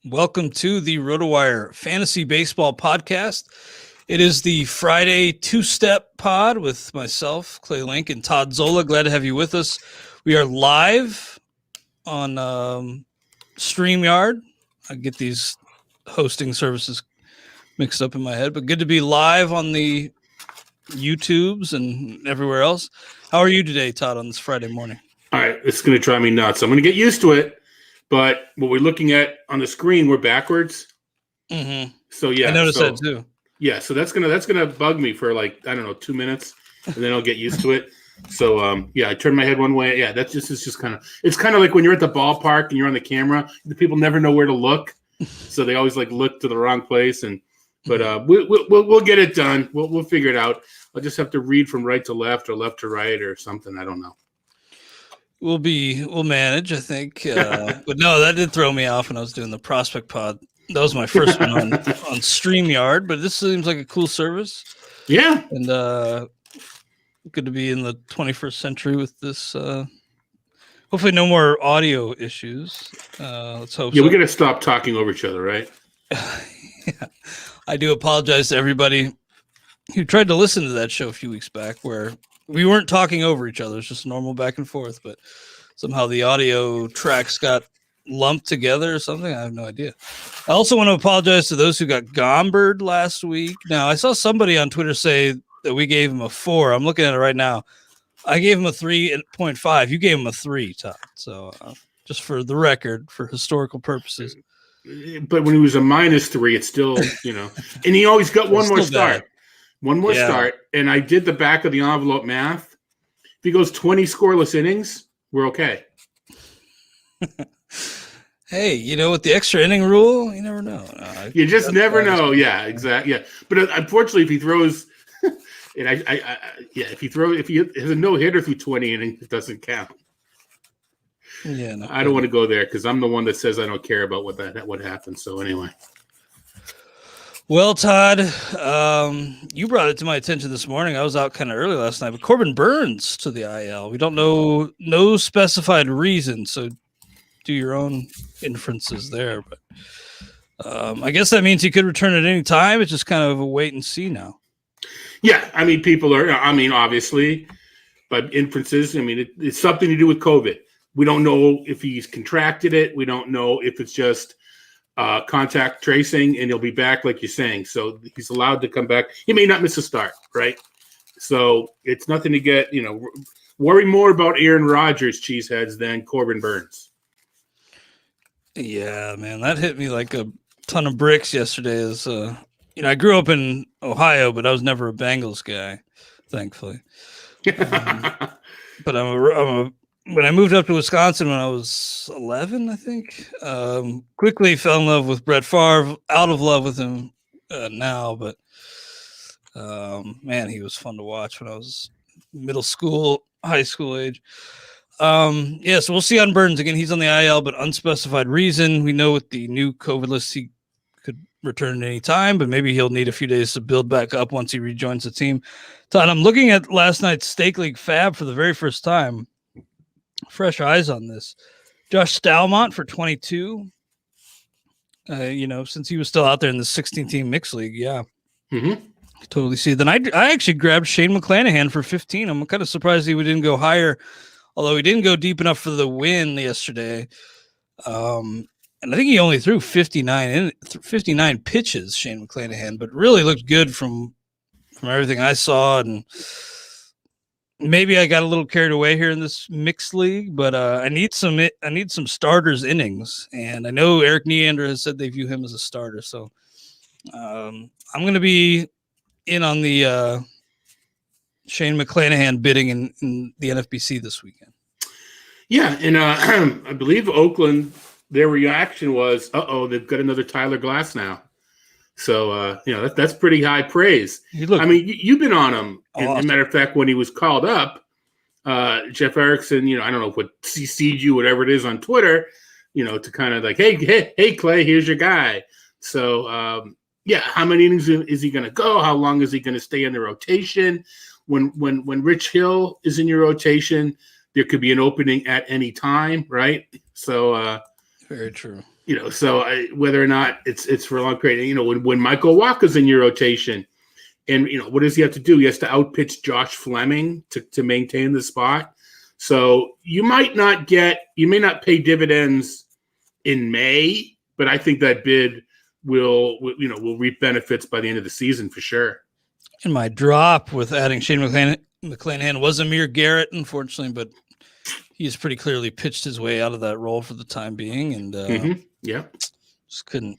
Welcome to the RotoWire Fantasy Baseball Podcast. It is the Friday two-step pod with myself, Clay Link, and Todd Zola. Glad to have you with us. We are live on StreamYard. I get these hosting services mixed up in my head, but good to be live on the YouTubes and everywhere else. How are you today, Todd, on this Friday morning? All right, it's going to drive me nuts. I'm going to get used to it. But what we're looking at on the screen, we're backwards. Mm-hmm. So yeah, I noticed that too. Yeah, so that's gonna bug me for 2 minutes, and then I'll get used to it. So I turn my head one way. Yeah, it's just kind of like when you're at the ballpark and you're on the camera. The people never know where to look, so they always look to the wrong place. But we'll get it done. We'll figure it out. I'll just have to read from right to left or left to right or something. I don't know. We'll manage, I think. But no, that did throw me off when I was doing the prospect pod. That was my first one on StreamYard, but this seems like a cool service. Yeah. And good to be in the 21st century with this. Hopefully no more audio issues. Let's hope so. We got to stop talking over each other, right? Yeah. I do apologize to everybody who tried to listen to that show a few weeks back where we weren't talking over each other. It's just normal back and forth, but somehow the audio tracks got lumped together or something. I have no idea. I also want to apologize to those who got gombered last week. Now, I saw somebody on Twitter say that we gave him a 4. I'm looking at it right now. I gave him a 3.5. You gave him a 3, Todd. So just for the record, for historical purposes. But when he was a -3, it's still, and he always got one more start. One more start, and I did the back of the envelope math. If he goes 20 scoreless innings, we're okay. Hey, with the extra inning rule, you never know. You just never know. Yeah, exactly. Yeah, but unfortunately, if he throws, and if he has a no-hitter through 20 innings, it doesn't count. Yeah, no, I don't want to go there because I'm the one that says I don't care about what happens. So anyway. Well, Todd, you brought it to my attention this morning. I was out kind of early last night, but Corbin Burns to the IL. We don't know no specified reason, so do your own inferences there. But I guess that means he could return at any time. It's just kind of a wait and see now. Yeah, people are. Obviously, but inferences. It's something to do with COVID. We don't know if he's contracted it. We don't know if it's just contact tracing, and he'll be back, like you're saying. So he's allowed to come back. He may not miss a start, right? So it's nothing to get, worry more about Aaron Rodgers, cheeseheads, than Corbin Burns. Yeah, man, that hit me like a ton of bricks yesterday. I grew up in Ohio, but I was never a Bengals guy, thankfully. But when I moved up to Wisconsin when I was 11, I think, quickly fell in love with Brett Favre, out of love with him now. But, man, he was fun to watch when I was middle school, high school age. So we'll see on Burns. Again, he's on the IL, but unspecified reason. We know with the new COVID list, he could return at any time, but maybe he'll need a few days to build back up once he rejoins the team. Todd, I'm looking at last night's Stake League Fab for the very first time. Fresh eyes on this. Josh Stalmont for 22. Since he was still out there in the 16-team mixed league, yeah. Mm-hmm. Totally see. Then I actually grabbed Shane McClanahan for 15. I'm kind of surprised he didn't go higher, although he didn't go deep enough for the win yesterday. And I think he only threw 59 pitches, Shane McClanahan, but really looked good from everything I saw. And maybe I got a little carried away here in this mixed league, but I need some starters innings, and I know Eric Neander has said they view him as a starter, so I'm going to be in on the Shane McClanahan bidding in the NFBC this weekend. Yeah, and I believe Oakland, their reaction was, they've got another Tyler Glass now. So, that's pretty high praise. You've been on him. As a matter of fact, when he was called up, Jeff Erickson, I don't know what CC'd you, whatever it is on Twitter, to kind of hey, Clay, here's your guy. So, how many innings is he going to go? How long is he going to stay in the rotation? When Rich Hill is in your rotation, there could be an opening at any time, right? So, Very true. So whether or not it's for a long period, when Michael Walker's in your rotation, and what does he have to do? He has to outpitch Josh Fleming to maintain the spot. So you may not pay dividends in May, but I think that bid will reap benefits by the end of the season for sure. And my drop with adding Shane McClanahan was Amir Garrett, unfortunately, but he's pretty clearly pitched his way out of that role for the time being, and just couldn't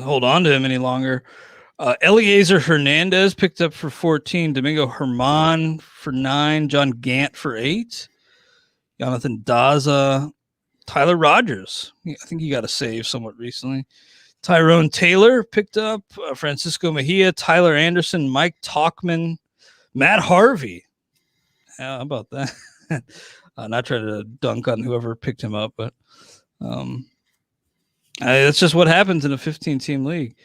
hold on to him any longer. Eliezer Hernandez picked up for 14, Domingo Herman for 9, John Gant for 8, Jonathan Daza, Tyler Rogers. I think he got a save somewhat recently. Tyrone Taylor picked up, Francisco Mejia, Tyler Anderson, Mike Talkman, Matt Harvey. How about that? Not trying to dunk on whoever picked him up, but that's just what happens in a 15-team league.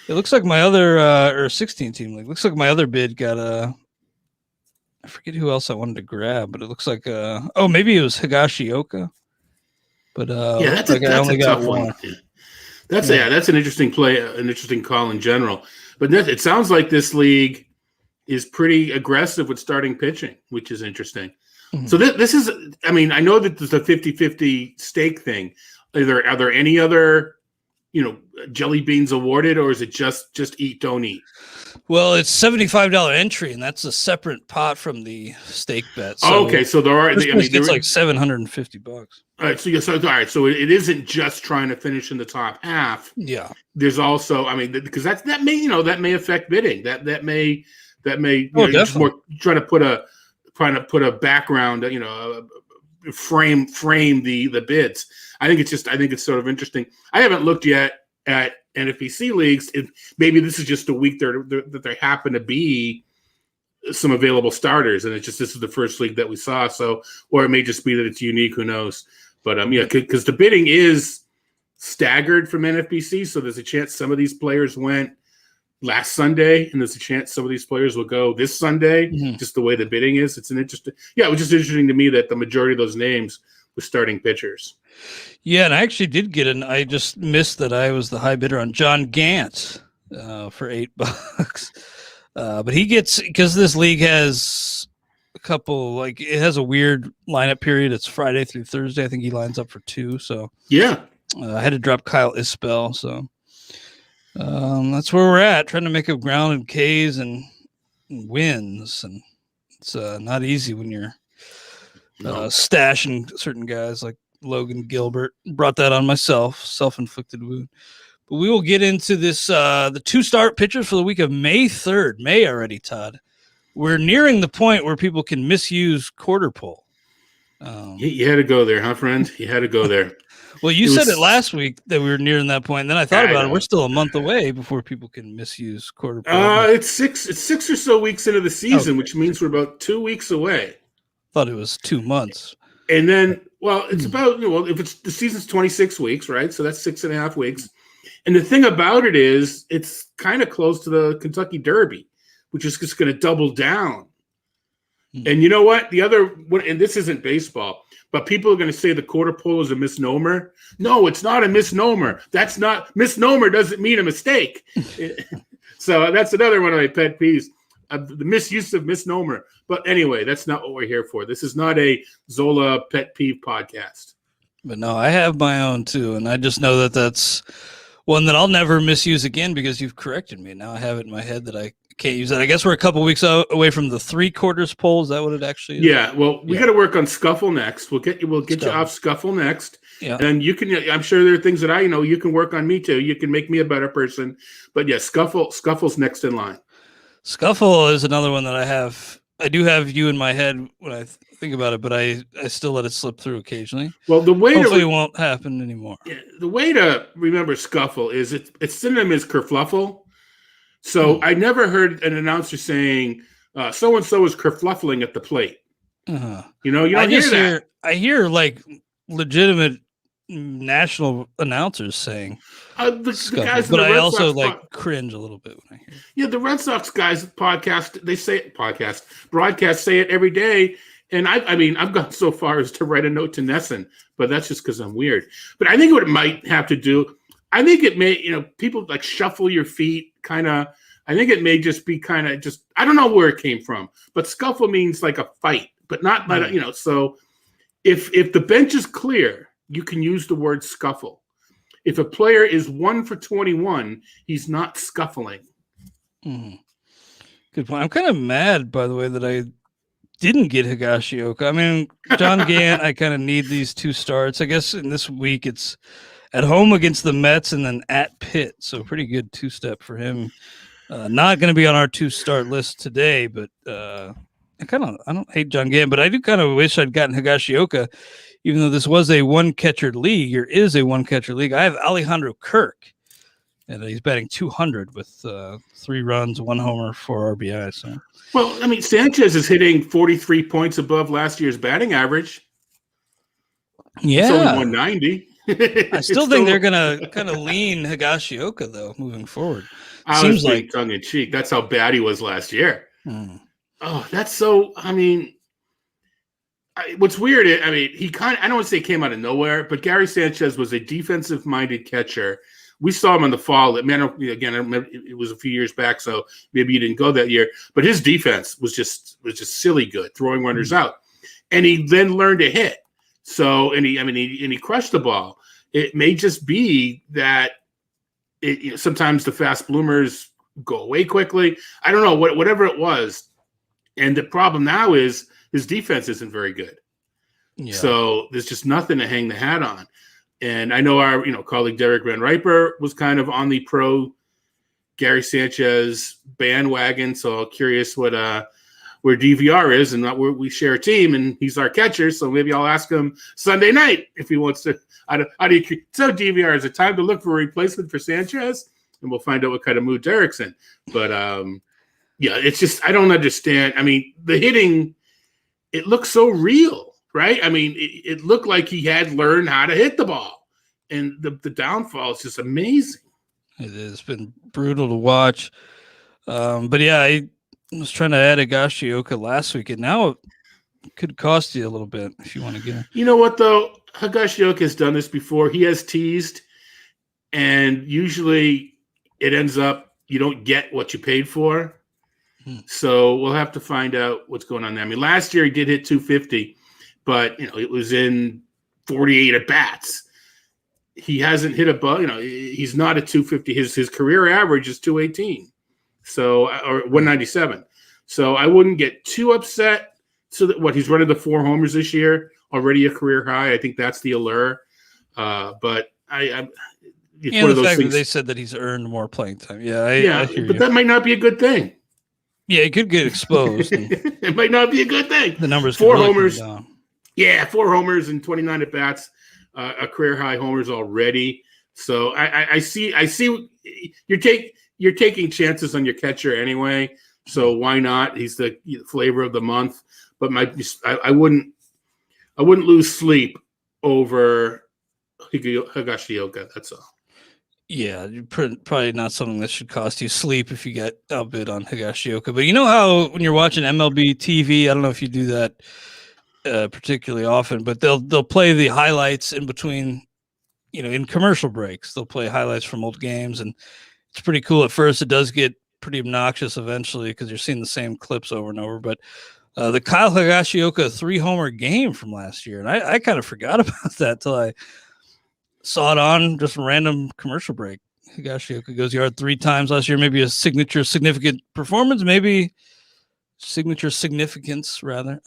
It looks like my other or 16-team league. Looks like my other bid got I forget who else I wanted to grab, but it looks like maybe it was Higashioka. But that's a tough one. That's an interesting play, an interesting call in general. But it sounds like this league is pretty aggressive with starting pitching, which is interesting. Mm-hmm. So this is, I know that there's a 50-50 stake thing. Are there any other, jelly beans awarded, or is it just eat, don't eat? Well, it's $75 entry, and that's a separate pot from the stake bet. So okay. So there are, it's like $750. All right. So it isn't just trying to finish in the top half. Yeah. There's also, because that may affect bidding. That may just more trying to put a background, frame the bids. I think it's sort of interesting. I haven't looked yet at NFBC leagues. Maybe this is just a week that there happen to be some available starters, and this is the first league that we saw. So, or it may just be that it's unique. Who knows? But because the bidding is staggered from NFBC, so there's a chance some of these players went last Sunday, and there's a chance some of these players will go this Sunday. Mm-hmm. Just the way the bidding is, it was just interesting to me that the majority of those names were starting pitchers. Yeah, and I actually did get I just missed that I was the high bidder on John Gant for $8. But he gets, because this league has a couple, it has a weird lineup period. It's Friday through Thursday. I think he lines up for 2. So yeah, I had to drop Kyle Isbell. So that's where we're at, trying to make up ground in Ks and wins. And it's not easy when you're stashing certain guys like Logan Gilbert. Brought that on myself, self-inflicted wound. But we will get into this, the 2-start pitchers for the week of May 3rd. May already, Todd. We're nearing the point where people can misuse quarter pole. You had to go there, huh, friend? You had to go there. Well, you said it last week that we were nearing that point. And then I thought about it. We're still a month away before people can misuse quarter pole. It's 6 or so weeks into the season, which means we're about 2 weeks away. Thought it was 2 months. And then, it's about, if it's the season's 26 weeks, right? So that's 6.5 weeks. And the thing about it is, it's kind of close to the Kentucky Derby, which is just going to double down. And you know what? And this isn't baseball, but people are going to say the quarter pole is a misnomer. No, it's not a misnomer. Misnomer doesn't mean a mistake. So that's another one of my pet peeves. The misuse of misnomer. But anyway, that's not what we're here for. This is not a Zola pet peeve podcast. But no, I have my own too. And I just know that that's one that I'll never misuse again because you've corrected me. Now I have it in my head that I can't use that. I guess we're a couple weeks away from the 3/4 pole. Is that what it actually is? Yeah. Well, we got to work on Scuffle next. We'll get you off Scuffle next. Yeah. And you can, I'm sure there are things that you can work on me too. You can make me a better person. But yeah, Scuffle's next in line. Scuffle is another one that I have. I do have you in my head when I think about it, but I still let it slip through occasionally. Well, hopefully it won't happen anymore. Yeah, the way to remember Scuffle is its synonym is kerfluffle. So I never heard an announcer saying so and so is kerfluffling at the plate. Uh-huh. You don't hear that. I hear legitimate national announcers saying the guys, but I also cringe a little bit when I hear it. Yeah, the Red Sox guys broadcast say it every day, And I mean, I've gone so far as to write a note to Nesson, but that's just because I'm weird. But I think what it might have to do, I think it may, people like shuffle your feet kind of. I think it may just be kind of just, I don't know where it came from, but scuffle means like a fight, but not, so if the bench is clear, you can use the word scuffle. If a player is 1 for 21, he's not scuffling. Mm. Good point. I'm kind of mad, by the way, that I didn't get Higashioka. I mean, John Gant, I kind of need these 2 starts. I guess in this week it's at home against the Mets and then at Pitt. So pretty good 2-step for him. Not going to be on our 2-start list today, but I don't hate John Gant, but I do kind of wish I'd gotten Higashioka, even though this was a 1-catcher league. Or is a 1-catcher league. I have Alejandro Kirk, and he's batting 200 with 3 runs, 1 homer, 4 RBI. So, well, I mean, Sanchez is hitting 43 points above last year's batting average. Yeah, it's only 190. I still think they're going to kind of lean Higashioka though moving forward. Seems like tongue in cheek. That's how bad he was last year. Oh, that's so. I mean, what's weird? I mean, he I don't want to say came out of nowhere, but Gary Sanchez was a defensive-minded catcher. We saw him in the fall. Again, I remember it was a few years back, so maybe you didn't go that year. But his defense was just silly good, throwing runners out, and he then learned to hit. So, and he crushed the ball. It may just be that. Sometimes the fast bloomers go away quickly. I don't know, whatever it was. And the problem now is his defense isn't very good. Yeah. So there's just nothing to hang the hat on. And I know our colleague Derek Van Riper was kind of on the pro Gary Sanchez bandwagon. So I'm curious what where DVR is, and we share a team, and he's our catcher. So maybe I'll ask him Sunday night if he wants to. So DVR, is it time to look for a replacement for Sanchez? And we'll find out what kind of mood Derek's in. But it's just, I don't understand. I mean, the hitting, it looks so real, right? I mean, it looked like he had learned how to hit the ball, and the downfall is just amazing. It has been brutal to watch. But yeah, I was trying to add Higashioka last week, and now it could cost you a little bit if you want to get him. You know what, though? Higashioka has done this before. He has teased, and usually it ends up you don't get what you paid for. So we'll have to find out what's going on there. I mean, last year he did hit 250, but it was in 48 at bats. He hasn't hit above. He's not at 250. His career average is 218, so or 197. So I wouldn't get too upset. So that he's running the 4 homers this year, already a career high. I think that's the allure. But and the fact that they said that he's earned more playing time. I hear but that might not be a good thing. Yeah, it could get exposed. It might not be a good thing. The numbers 4 homers. Yeah, 4 homers and 29 at bats, a career high homers already. So I see you're taking chances on your catcher anyway. So why not? He's the flavor of the month. But I wouldn't lose sleep over Higashioka. That's all. Yeah, probably not something that should cost you sleep if you get outbid on Higashioka. But you know how when you're watching MLB TV, I don't know if you do that particularly often, but they'll play the highlights in between, in commercial breaks. They'll play highlights from old games, and it's pretty cool. At first, it does get pretty obnoxious eventually because you're seeing the same clips over and over. But the Kyle Higashioka 3-homer game from last year, and I kind of forgot about that till I saw it on just a random commercial break. Higashioka goes yard 3 times last year. Maybe a significant performance, maybe signature significance rather.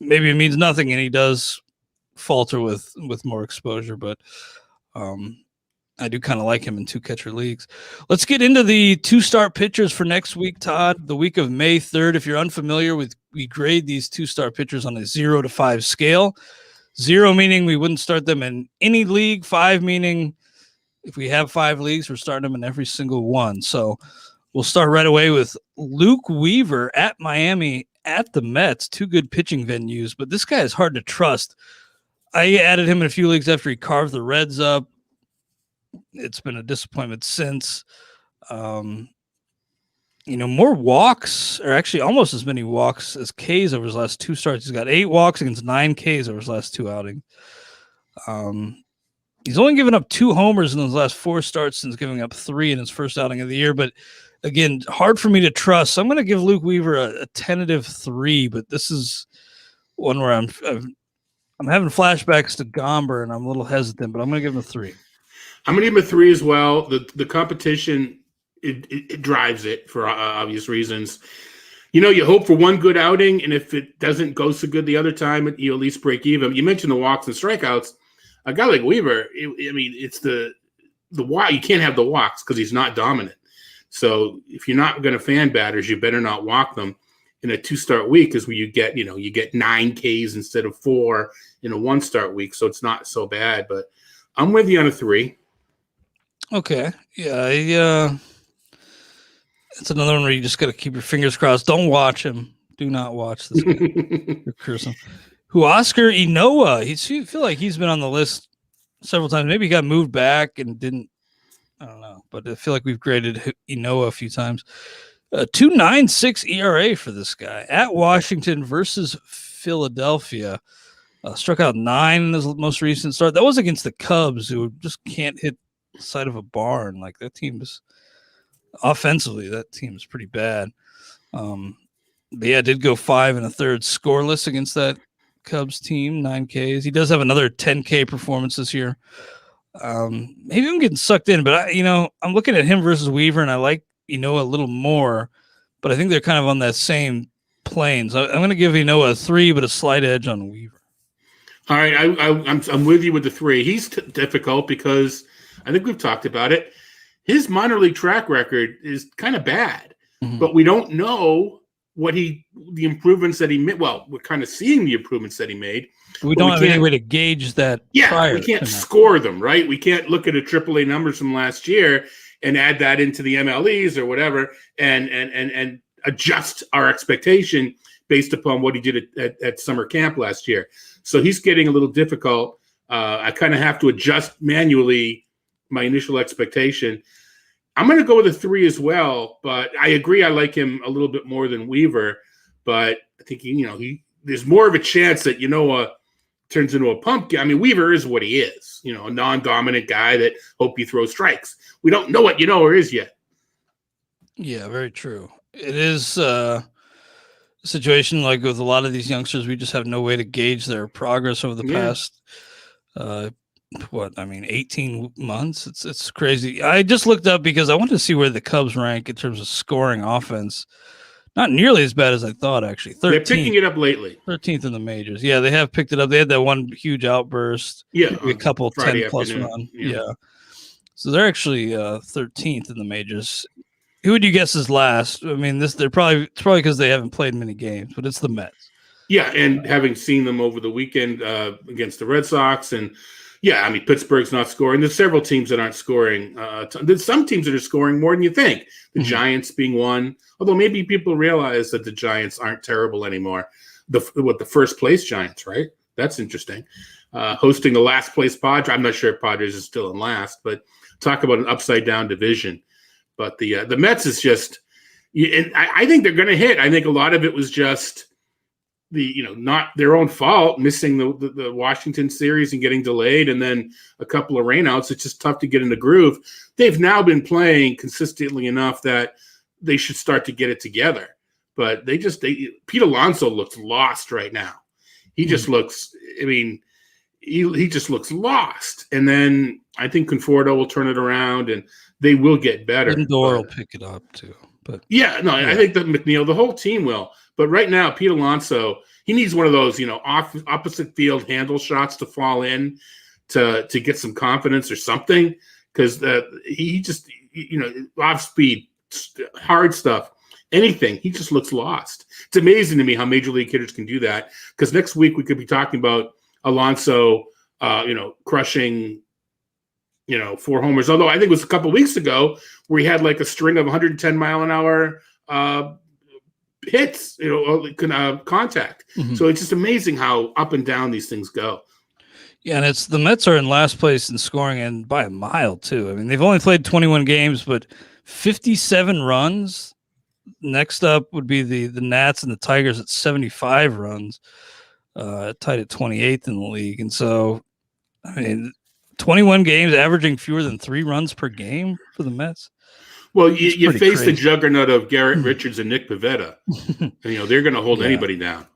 Maybe it means nothing, and he does falter with more exposure. But I do kind of like him in 2-catcher leagues. Let's get into the 2-start pitchers for next week, Todd. The week of May 3rd. If you're unfamiliar with, we grade these 2-start pitchers on a 0 to 5 scale. 0 meaning we wouldn't start them in any league. 5 meaning if we have 5 leagues, we're starting them in every single one. So we'll start right away with Luke Weaver at Miami, at the Mets. 2 good pitching venues, but this guy is hard to trust. I added him in a few leagues after he carved the Reds up. It's been a disappointment since. more walks, or actually almost as many walks as Ks over his last 2 starts. He's got 8 walks against 9 Ks over his last 2 outings. He's only given up 2 homers in his last 4 starts since giving up 3 in his first outing of the year. But again, hard for me to trust. So I'm going to give Luke Weaver a tentative 3, but this is one where I'm having flashbacks to Gomber, and I'm a little hesitant, but I'm going to give him a 3. I'm going to give him a 3 as well. The competition, it drives it for obvious reasons. You hope for one good outing, and if it doesn't go so good the other time, you at least break even. You mentioned the walks and strikeouts. A guy like Weaver, it's the walk. You can't have the walks because he's not dominant. So if you're not going to fan batters, you better not walk them. In a 2-start week is where you get 9 Ks instead of 4 in a 1-start week. So it's not so bad, but I'm with you on a 3. Okay. Yeah. It's another one where you just got to keep your fingers crossed. Don't watch him. Do not watch this guy. You're cursing. Oscar Inoa. I feel like he's been on the list several times. Maybe he got moved back and didn't. I don't know. But I feel like we've graded Inoa a few times. 2.96 ERA for this guy at Washington versus Philadelphia. Struck out 9 in his most recent start. That was against the Cubs, who just can't hit the side of a barn. Like, that team is offensively, that team is pretty bad. But yeah, did go 5 1/3 scoreless against that Cubs team, 9 Ks. He does have another 10K performance this year. Maybe I'm getting sucked in, but I'm looking at him versus Weaver, and I like Inoa a little more, but I think they're kind of on that same plane. So I'm going to give Inoa a 3, but a slight edge on Weaver. All right, I'm with you with the 3. He's difficult because I think we've talked about it. His minor league track record is kind of bad, but we don't know the improvements that he made. Well, we're kind of seeing the improvements that he made. We don't have any way to gauge that. Yeah, we can't score them, right? We can't look at a AAA numbers from last year and add that into the MLEs or whatever and adjust our expectation based upon what he did at summer camp last year. So he's getting a little difficult. I kind of have to adjust manually my initial expectation. I'm going to go with a 3 as well, but I agree I like him a little bit more than Weaver, but I think there's more of a chance that turns into a pumpkin. I mean, Weaver is what he is, a non-dominant guy that hope he throws strikes. We don't know what or is yet. Yeah, very true. It is a situation like with a lot of these youngsters, we just have no way to gauge their progress over the past 18 months. It's crazy. I just looked up because I wanted to see where the Cubs rank in terms of scoring offense. Not nearly as bad as I thought, actually. 13th. They're picking it up lately. 13th in the majors. Yeah, they have picked it up. They had that one huge outburst. Yeah. A couple Friday 10-plus afternoon. run. Yeah. So they're actually 13th in the majors. Who would you guess is last? I mean, it's probably because they haven't played many games, but it's the Mets. Yeah, and having seen them over the weekend against the Red Sox, and Pittsburgh's not scoring. There's several teams that aren't scoring. There's some teams that are scoring more than you think. The Giants being one, although maybe people realize that the Giants aren't terrible anymore. The first place Giants, right? That's interesting. Hosting the last place Padres. I'm not sure if Padres is still in last, but talk about an upside down division. But the Mets is just, and I think they're going to hit. I think a lot of it was just not their own fault, missing the Washington series and getting delayed, and then a couple of rainouts. It's just tough to get in the groove. They've now been playing consistently enough that they should start to get it together. But Pete Alonso looks lost right now. He just looks. I mean, he just looks lost. And then I think Conforto will turn it around, and they will get better. Lindor will pick it up too. But I think that McNeil, the whole team will. But right now, Pete Alonso, he needs one of those, opposite field handle shots to fall in to get some confidence or something, because he just, off speed, hard stuff, anything. He just looks lost. It's amazing to me how major league hitters can do that, because next week we could be talking about Alonso, crushing, 4 homers. Although I think it was a couple weeks ago where he had like a string of 110 mile an hour hits, contact. So it's just amazing how up and down these things go. Yeah, and it's the Mets are in last place in scoring, and by a mile too. I mean, they've only played 21 games, but 57 runs Next up would be the Nats and the Tigers at 75 runs, tied at 28th in the league. And so, I mean, 21 games, averaging fewer than 3 runs per game for the Mets. Well, you face the juggernaut of Garrett Richards and Nick Pivetta. And, they're going to hold anybody down.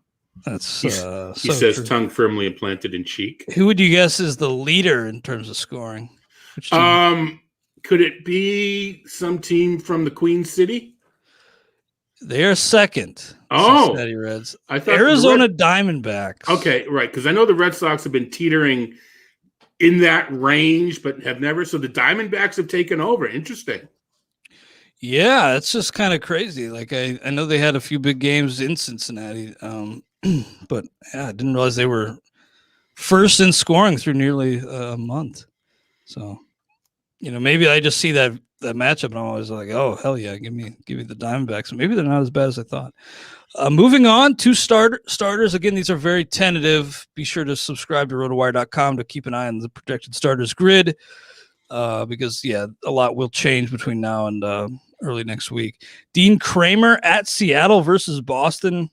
That's he says, true. Tongue firmly implanted in cheek. Who would you guess is the leader in terms of scoring? Could it be some team from the Queen City? They are second. Oh, Cincinnati Reds. I thought Arizona Diamondbacks. Okay, right. Because I know the Red Sox have been teetering in that range, but have never. So the Diamondbacks have taken over. Interesting. Yeah, it's just kind of crazy. Like I know they had a few big games in Cincinnati, but yeah, I didn't realize they were first in scoring through nearly a month. So, maybe I just see that matchup and I'm always like, oh hell yeah, give me the Diamondbacks. Maybe they're not as bad as I thought. Moving on to starters. Again, these are very tentative. Be sure to subscribe to RotoWire.com to keep an eye on the projected starters grid. Because a lot will change between now and early next week. Dean Kramer at Seattle versus Boston.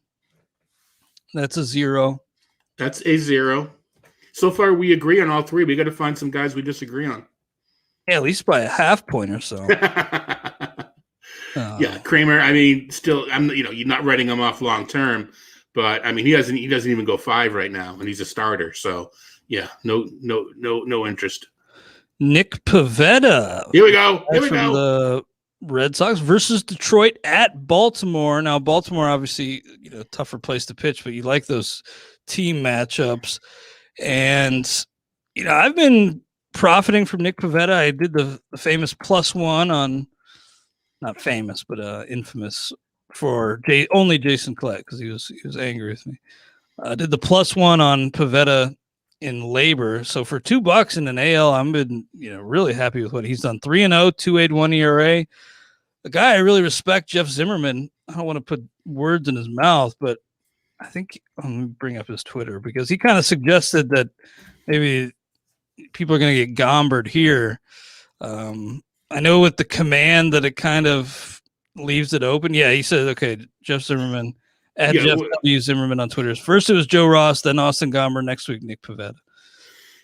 That's a 0. That's a 0. So far, we agree on all 3. We got to find some guys we disagree on. Yeah, at least by a half point or so. Yeah, Kramer. I mean, still, you're not writing him off long term, but I mean, he doesn't even go 5 right now, and he's a starter. So yeah, no interest. Nick Pivetta. Here we go. The Red Sox versus Detroit at Baltimore. Now, Baltimore, obviously, tougher place to pitch, but you like those team matchups. And, I've been profiting from Nick Pivetta. I did the famous +1 on, not famous, but infamous for only Jason Collette because he was angry with me. I did the +1 on Pivetta in labor. So for $2 in an AL, I've been, really happy with what he's done. 3-0, 2.81 ERA. The guy I really respect, Jeff Zimmerman. I don't want to put words in his mouth, but I think I'm going to bring up his Twitter because he kind of suggested that maybe people are going to get gombered here. I know with the command that it kind of leaves it open. Yeah, he said, okay, Jeff Zimmerman. At Jeff W. Zimmerman on Twitter. First it was Joe Ross, then Austin Gomber. Next week, Nick Pivetta.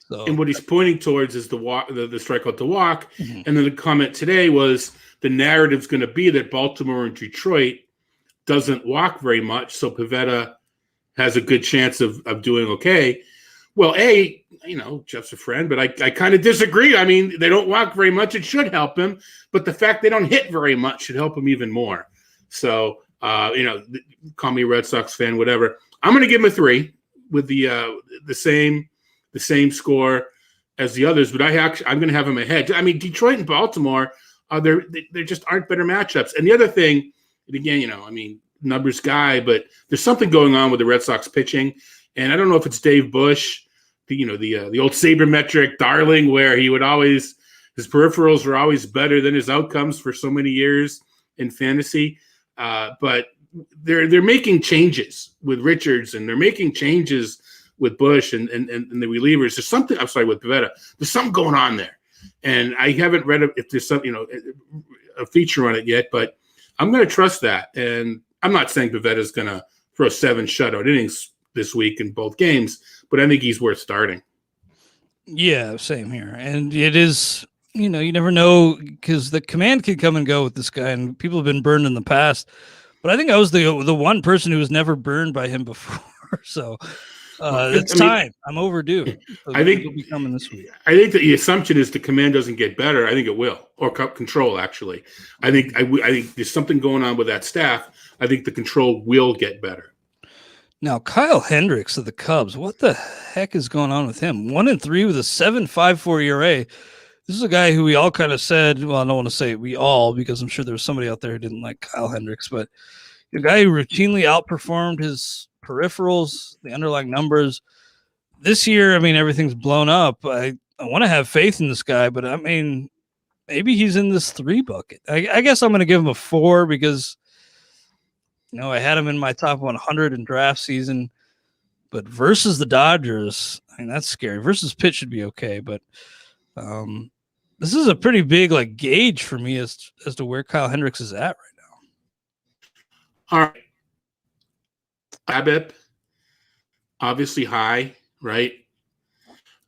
So, and what he's pointing towards is the strikeout to walk. Mm-hmm. And then the comment today was the narrative's going to be that Baltimore and Detroit doesn't walk very much, so Pivetta has a good chance of doing okay. Well, Jeff's a friend, but I kind of disagree. I mean, they don't walk very much. It should help him, but the fact they don't hit very much should help him even more. So, call me a Red Sox fan, whatever. I'm going to give him a 3 with the same score as the others, but I'm going to have him ahead. I mean, Detroit and Baltimore, there just aren't better matchups. And the other thing, and again, numbers guy, but there's something going on with the Red Sox pitching, and I don't know if it's Dave Bush, the old sabermetric darling, where he would always his peripherals were always better than his outcomes for so many years in fantasy. But they're making changes with Richards, and they're making changes with Bush and the relievers. There's something. I'm sorry, with Pivetta. There's something going on there, and I haven't read if there's some a feature on it yet. But I'm going to trust that, and I'm not saying Pivetta's going to throw 7 shutout innings this week in both games, but I think he's worth starting. Yeah, same here, and it is. You never know because the command can come and go with this guy, and people have been burned in the past. But I think I was the one person who was never burned by him before. So it's time. I'm overdue. So I think he'll be coming this week. I think that the assumption is the command doesn't get better. I think it will, or control actually. I think there's something going on with that staff. I think the control will get better. Now, Kyle Hendricks of the Cubs, what the heck is going on with him? 1-3 with a 7.54 ERA. This is a guy who we all kind of said, well, I don't want to say we all, because I'm sure there was somebody out there who didn't like Kyle Hendricks, but a guy who routinely outperformed his peripherals, the underlying numbers. This year, everything's blown up. I want to have faith in this guy, but maybe he's in this 3 bucket. I guess I'm going to give him a 4 because, I had him in my top 100 in draft season, but versus the Dodgers, that's scary. Versus pitch should be okay, but this is a pretty big gauge for me as to where Kyle Hendricks is at right now. All right. BABIP, obviously high, right?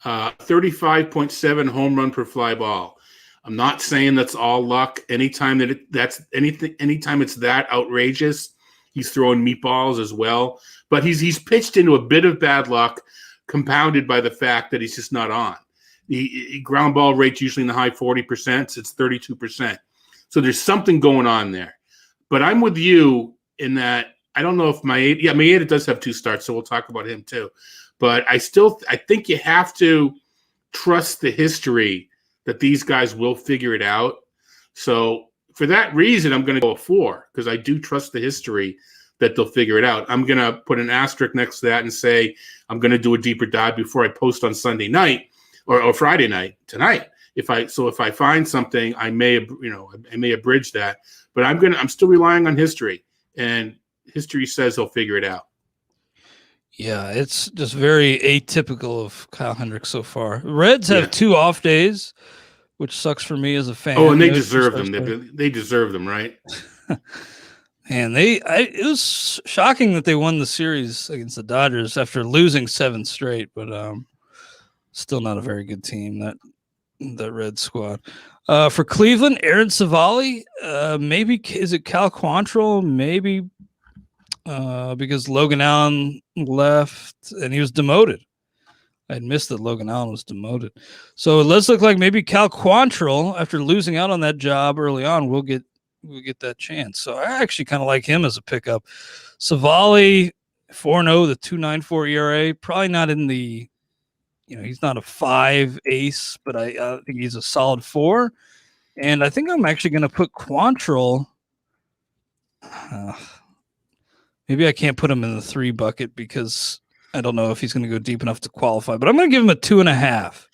35.7 home run per fly ball. I'm not saying that's all luck. Anytime anytime it's that outrageous, he's throwing meatballs as well. But he's pitched into a bit of bad luck, compounded by the fact that he's just not on. The ground ball rate's usually in the high 40%. It's 32%. So there's something going on there. But I'm with you in that I don't know if Maeda does have 2 starts, so we'll talk about him too. But I think you have to trust the history that these guys will figure it out. So for that reason, I'm going to go a 4 because I do trust the history that they'll figure it out. I'm going to put an asterisk next to that and say I'm going to do a deeper dive before I post on Sunday night or Friday night tonight. If I find something, I may abridge that. But I'm still relying on history, and history says he'll figure it out. Yeah, it's just very atypical of Kyle Hendricks so far. Reds have 2 off days, which sucks for me as a fan. Oh, and they deserve them. They deserve them, right? And it was shocking that they won the series against the Dodgers after losing 7 straight, but still not a very good team, that Red squad. For Cleveland, Aaron Savali, maybe is it Cal Quantrill? Maybe because Logan Allen left and he was demoted. I had missed that Logan Allen was demoted. So it does look like maybe Cal Quantrill, after losing out on that job early on, will get that chance. So I actually kind of like him as a pickup. Savali, 4-0, the 2.94 ERA, probably not in the, he's not a 5 ace, but I think he's a solid 4. And I think I'm actually going to put Quantrill. Maybe I can't put him in the 3 bucket because I don't know if he's going to go deep enough to qualify, but I'm going to give him a 2.5.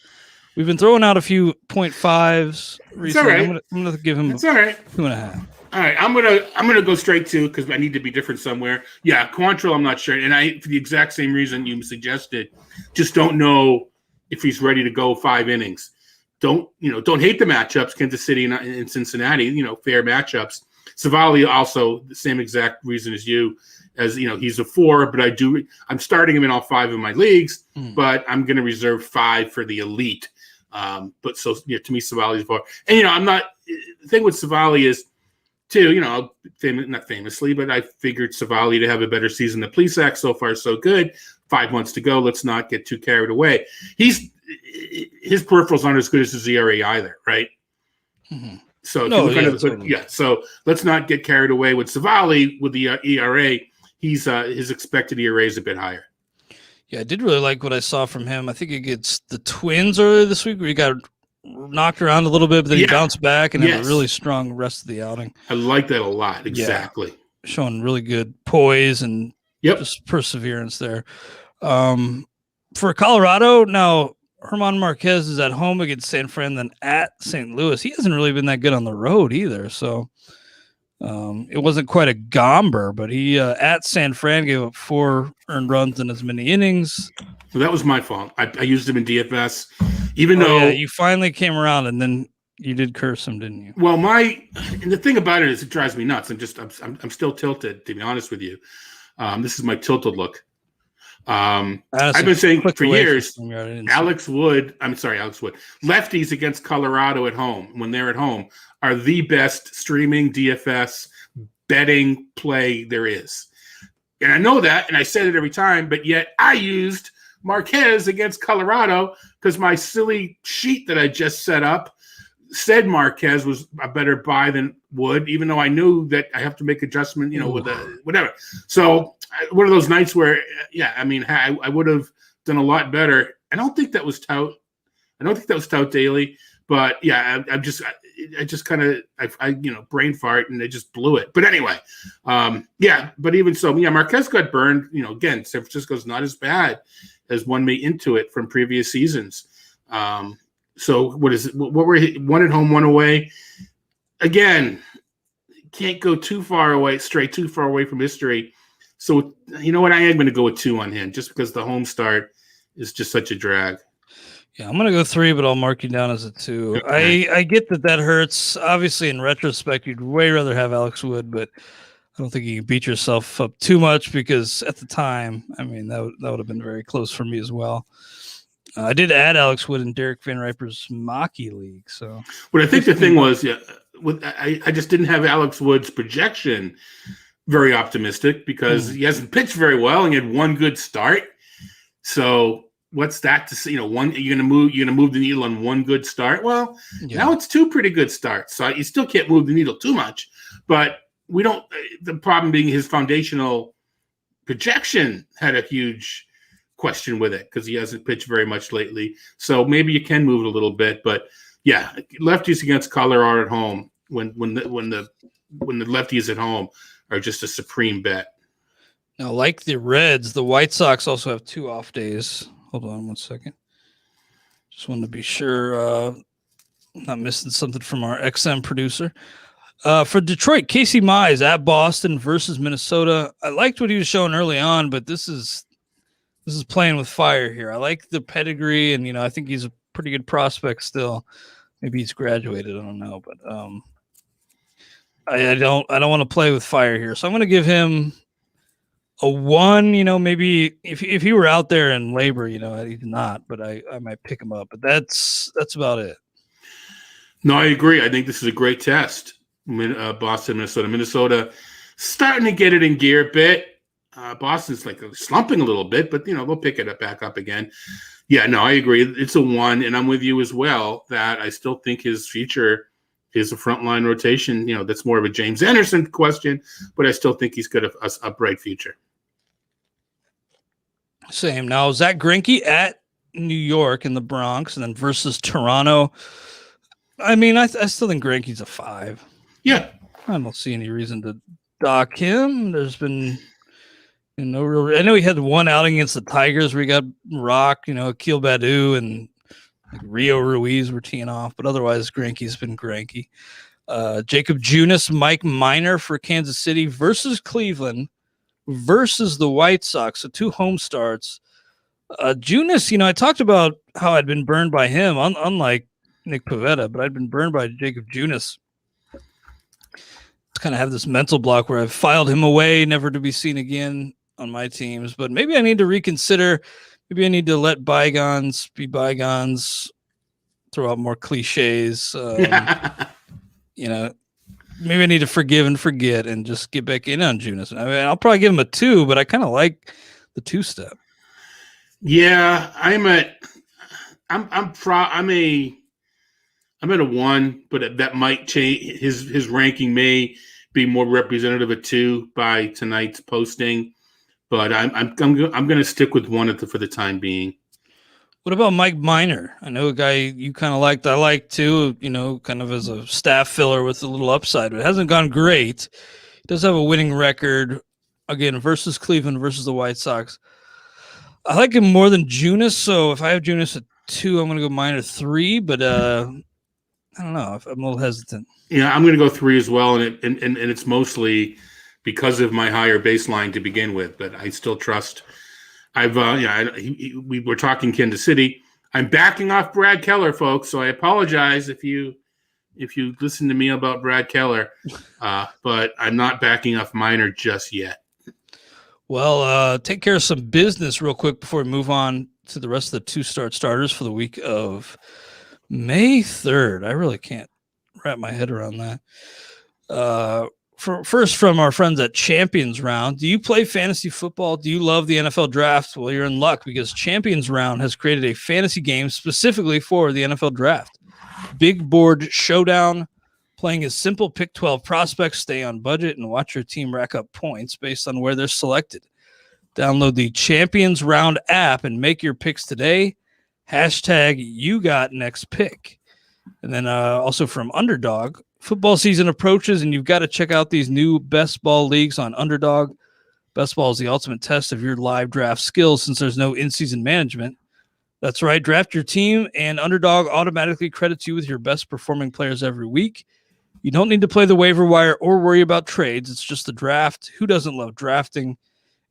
We've been throwing out a few 0.5s recently. Right. I'm going to give him a 2.5. All right, I'm gonna go straight to because I need to be different somewhere. Yeah, Quantrill, I'm not sure, and for the exact same reason you suggested, just don't know if he's ready to go 5 innings. Don't hate the matchups, Kansas City and Cincinnati, fair matchups. Savali also the same exact reason as you, as he's a 4, but I'm starting him in all 5 of my leagues, but I'm going to reserve 5 for the elite. But so to me, Savali's 4, and I'm not. The thing with Savali is, too, not famously, but I figured Savali to have a better season than Plesac. So far, so good. 5 months to go. Let's not get too carried away. His peripherals aren't as good as his ERA either, right? Mm-hmm. So so let's not get carried away with Savali with the ERA. His expected ERA is a bit higher. Yeah, I did really like what I saw from him. I think against the Twins earlier this week, where he got knocked around a little bit, but then he bounced back and had a really strong rest of the outing. I like that a lot. Exactly. Yeah, showing really good poise and just perseverance there. For Colorado, now Hermann Marquez is at home against San Fran, then at St. Louis. He hasn't really been that good on the road either, so it wasn't quite a gomber, but he at San Fran gave up 4 earned runs in as many innings. Well, that was my fault. I used him in DFS, even though you finally came around, and then you did curse him, didn't you? Well, and the thing about it is, it drives me nuts. I'm still tilted, to be honest with you. This is my tilted look. I've been saying for years, Alex Wood. Lefties against Colorado at home, when they're at home, are the best streaming DFS betting play there is. And I know that, and I said it every time, but yet I used Marquez against Colorado because my silly sheet that I just set up said Marquez was a better buy than Wood, even though I knew that I have to make adjustment, with whatever. So one of those nights where, I would have done a lot better. I don't think that was tout. Daily, but I just kind of brain fart and they just blew it. But anyway, but even so, Marquez got burned. Again, San Francisco's not as bad as one may intuit from previous seasons. So what is it? What were 1 at home, 1 away? Again, can't go too far away from history. So you know what? I am going to go with 2 on him just because the home start is just such a drag. Yeah, I'm going to go 3, but I'll mark you down as a 2. Okay. I get that hurts. Obviously, in retrospect, you'd way rather have Alex Wood, but I don't think you can beat yourself up too much because at the time, I mean, that would have been very close for me as well. I did add Alex Wood in Derek Van Riper's Maki League. So, but I think the thing was, I just didn't have Alex Wood's projection very optimistic because he hasn't pitched very well and he had one good start. So what's that to say? You're gonna move the needle on one good start. Well, now it's two pretty good starts, so you still can't move the needle too much. But we don't. The problem being his foundational projection had a huge question with it because he hasn't pitched very much lately. So maybe you can move it a little bit, but yeah, lefties against Colorado at home when the lefties at home are just a supreme bet. Now, like the Reds, the White Sox also have 2 off days. Hold on 1 second. Just wanted to be sure not missing something from our XM producer. For Detroit, Casey Mize at Boston versus Minnesota. I liked what he was showing early on, but this is playing with fire here. I like the pedigree, and I think he's a pretty good prospect still. Maybe he's graduated. I don't know, but I don't want to play with fire here. So I'm going to give him a 1. Maybe if he were out there in labor, he's not, but I might pick him up. But that's about it. No, I agree. I think this is a great test. Boston, Minnesota starting to get it in gear a bit. Boston's like slumping a little bit, but they'll pick it back up again. Yeah, no, I agree. It's a 1, and I'm with you as well that I still think his future is a frontline rotation. That's more of a James Anderson question, but I still think he's got a bright future. Same. Now, Zach Grinky at New York in the Bronx, and then versus Toronto. I mean, I still think Grinky's a 5. Yeah. I don't see any reason to dock him. There's been no real. I know he had one outing against the Tigers where he got rocked. Akil Baddoo and Rio Ruiz were teeing off, but otherwise, Grinky's been Grinky. Jacob Junis, Mike Minor for Kansas City versus Cleveland versus the White Sox. So 2 home starts. Junis, I talked about how I'd been burned by him, unlike Nick Pivetta, but I'd been burned by Jacob Junis. Kind of have this mental block where I've filed him away, never to be seen again on my teams. But maybe I need to reconsider. Maybe I need to let bygones be bygones. Throw out more cliches. Maybe I need to forgive and forget and just get back in on Junis. I mean, I'll probably give him a 2, but I kind of like the 2-step. Yeah, I'm at a 1, but that might change. His ranking may be more representative of 2 by tonight's posting, but I'm going to stick with 1 for the time being. What about Mike Minor? I know a guy you kind of liked. I like too. Kind of as a staff filler with a little upside, but it hasn't gone great. He does have a winning record again versus Cleveland versus the White Sox. I like him more than Junis, so if I have Junis at 2, I'm going to go Minor 3, but I don't know. I'm a little hesitant. Yeah, I'm going to go 3 as well, and it's mostly because of my higher baseline to begin with. But I still trust. We were talking Kansas City. I'm backing off Brad Keller, folks. So I apologize if you listen to me about Brad Keller, but I'm not backing off Minor just yet. Well, take care of some business real quick before we move on to the rest of the 2-start starters for the week of May 3rd. I really can't wrap my head around that. First, from our friends at Champions Round, do you play fantasy football? Do you love the NFL draft? Well, you're in luck because Champions Round has created a fantasy game specifically for the NFL draft. Big board showdown, playing a simple pick 12 prospects, stay on budget, and watch your team rack up points based on where they're selected. Download the Champions Round app and make your picks today. #YouGotNextPick. And then also from Underdog, football season approaches and you've got to check out these new best ball leagues on Underdog. Best ball is the ultimate test of your live draft skills since there's no in-season management. That's right. Draft your team and Underdog automatically credits you with your best performing players every week. You don't need to play the waiver wire or worry about trades. It's just the draft. Who doesn't love drafting?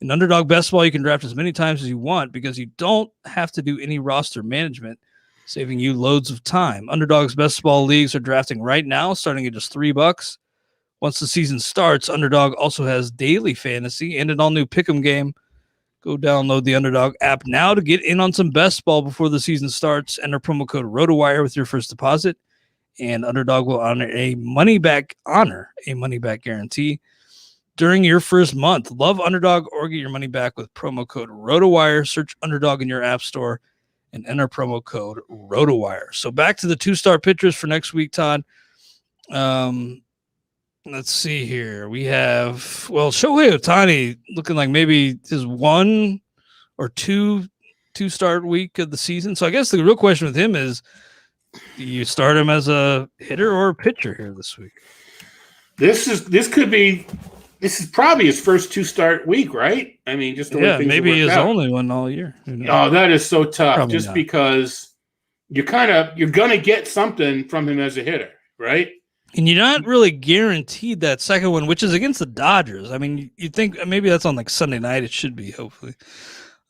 In Underdog Best Ball, you can draft as many times as you want because you don't have to do any roster management, saving you loads of time. Underdog's Best Ball leagues are drafting right now, starting at just $3. Once the season starts, Underdog also has daily fantasy and an all-new pick'em game. Go download the Underdog app now to get in on some best ball before the season starts. Enter promo code RotoWire with your first deposit, and Underdog will honor a money back guarantee during your first month. Love Underdog or get your money back with promo code RotoWire. Search Underdog in your app store and enter promo code RotoWire. So back to the 2-star pitchers for next week, Todd. Let's see here. We have, Shohei Ohtani looking like maybe his 1 or 2-start week of the season. So I guess the real question with him is, do you start him as a hitter or a pitcher here this week? This is probably his first 2-start week, right? I mean, just the way things maybe his out. only one all year. Oh, that is so tough. Probably just not. Because you're gonna get something from him as a hitter, right? And you're not really guaranteed that second one, which is against the Dodgers. I mean, you think maybe that's on like Sunday night. It should be, hopefully.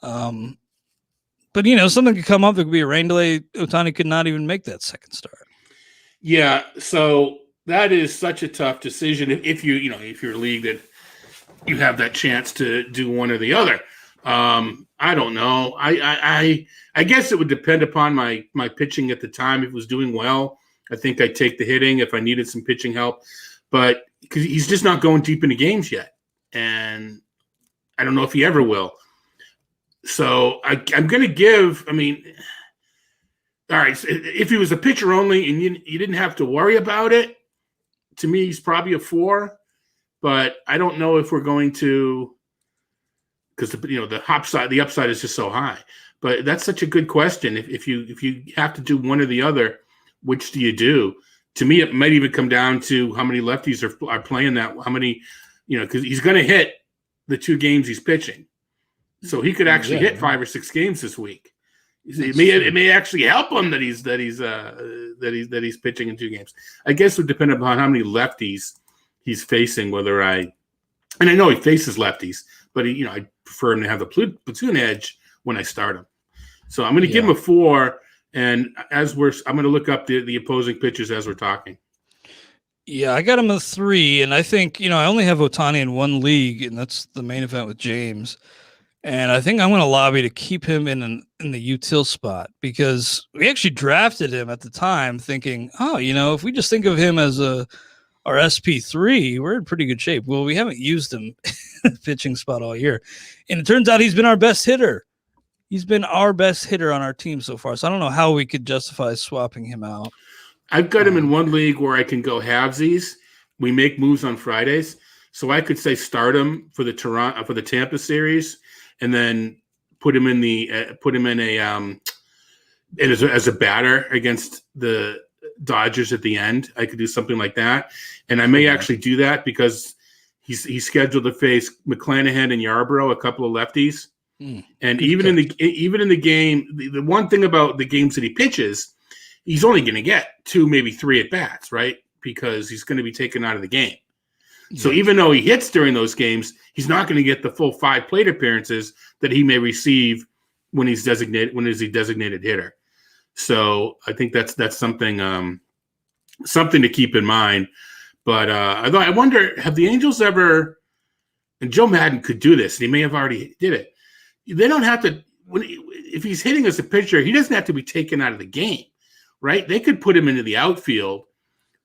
But, something could come up. There could be a rain delay. Ohtani could not even make that second start. Yeah, so that is such a tough decision if you're a league that you have that chance to do one or the other. I don't know. I guess it would depend upon my pitching at the time. If it was doing well, I think I'd take the hitting if I needed some pitching help. But because he's just not going deep into games yet. And I don't know if he ever will. So I'm going to give – all right, so if he was a pitcher only and you didn't have to worry about it, to me he's probably a 4. But I don't know if we're going to – because the upside is just so high. But that's such a good question. If you have to do one or the other, which do you do? To me, it might even come down to how many lefties are playing that. How many, because he's going to hit the 2 games he's pitching, so he could actually hit 5 or 6 games this week. It may actually help him that he's pitching in 2 games. I guess it would depend upon how many lefties he's facing. And I know he faces lefties, but I prefer him to have the platoon edge when I start him. So I'm going to give him a 4. And I'm going to look up the opposing pitchers as we're talking. Yeah, I got him a 3, and I think I only have Ohtani in 1 league, and that's the main event with James. And I think I'm going to lobby to keep him in the util spot because we actually drafted him at the time, thinking, if we just think of him as our SP3, we're in pretty good shape. Well, we haven't used him in the pitching spot all year, and it turns out he's been our best hitter. He's been our best hitter on our team so far, so I don't know how we could justify swapping him out. I've got him in 1 league where I can go halvesies. We make moves on Fridays, so I could say start him for the Tampa series, and then put him as a batter against the Dodgers at the end. I could do something like that, and I may actually do that because he's scheduled to face McClanahan and Yarbrough, a couple of lefties. And even in the game, the one thing about the games that he pitches, he's only going to get 2, maybe 3 at bats, right? Because he's going to be taken out of the game. So even though he hits during those games, he's not going to get the full 5 plate appearances that he may receive when he's a designated hitter. So I think that's something to keep in mind. But I wonder, have the Angels ever? And Joe Madden could do this, and he may have already did it. They don't have to if he's hitting as a pitcher, he doesn't have to be taken out of the game, right? They could put him into the outfield,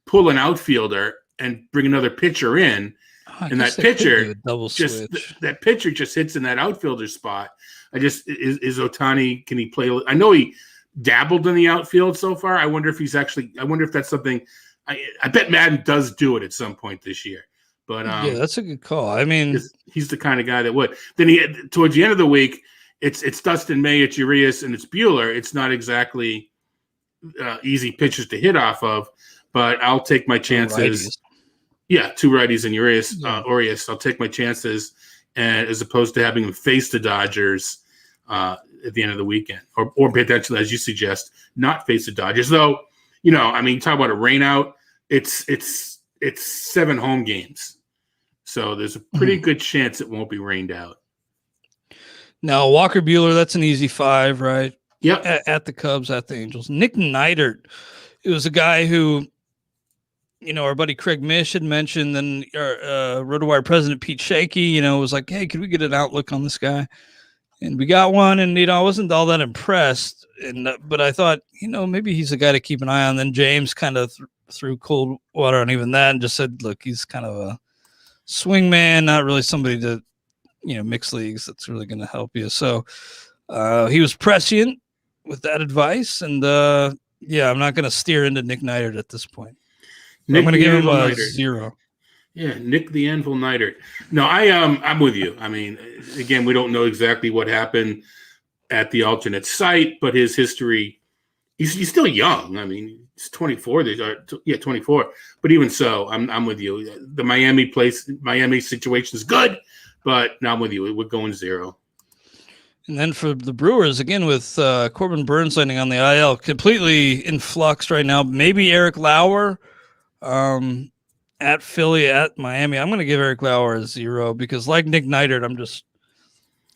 pull an outfielder, and bring another pitcher in, and that pitcher that pitcher just hits in that outfielder spot. Is Ohtani? Can he play? I know he dabbled in the outfield so far. I wonder if that's something. I bet Madden does do it at some point this year. But that's a good call. I mean, he's the kind of guy that would. Then towards the end of the week, it's Dustin May, it's Urias, and it's Buehler. It's not exactly easy pitches to hit off of, but I'll take my chances. Yeah, 2 righties and Urias. Urias. I'll take my chances, and as opposed to having him face the Dodgers at the end of the weekend, or potentially, as you suggest, not face the Dodgers. Though, talk about a rain out. It's 7 home games. So there's a pretty good chance it won't be rained out. Now, Walker Buehler, that's an easy 5, right? Yep. At the Cubs, at the Angels. Nick Neidert, it was a guy who our buddy Craig Mish had mentioned, then our RotoWire president Pete Shaky, was like, hey, could we get an outlook on this guy? And we got one, and I wasn't all that impressed, but I thought, maybe he's a guy to keep an eye on. Then James kind of threw cold water on even that and just said, look, he's kind of a swing man, not really somebody to mix leagues that's really going to help you. So he was prescient with that advice, and I'm not going to steer into Nick Neidert at this point. I'm going to give him a 0. Yeah, Nick the Anvil Neidert. No, I'm with you. I mean, again, we don't know exactly what happened at the alternate site, but his history, he's still young. I mean, he's 24. 24. But even so, I'm with you. The Miami situation is good, but no, I'm with you. We're going 0. And then for the Brewers, again, with Corbin Burns landing on the IL, completely in flux right now. Maybe Eric Lauer at Philly, at Miami. I'm going to give Eric Lauer a 0 because, like Nick Neidert, I'm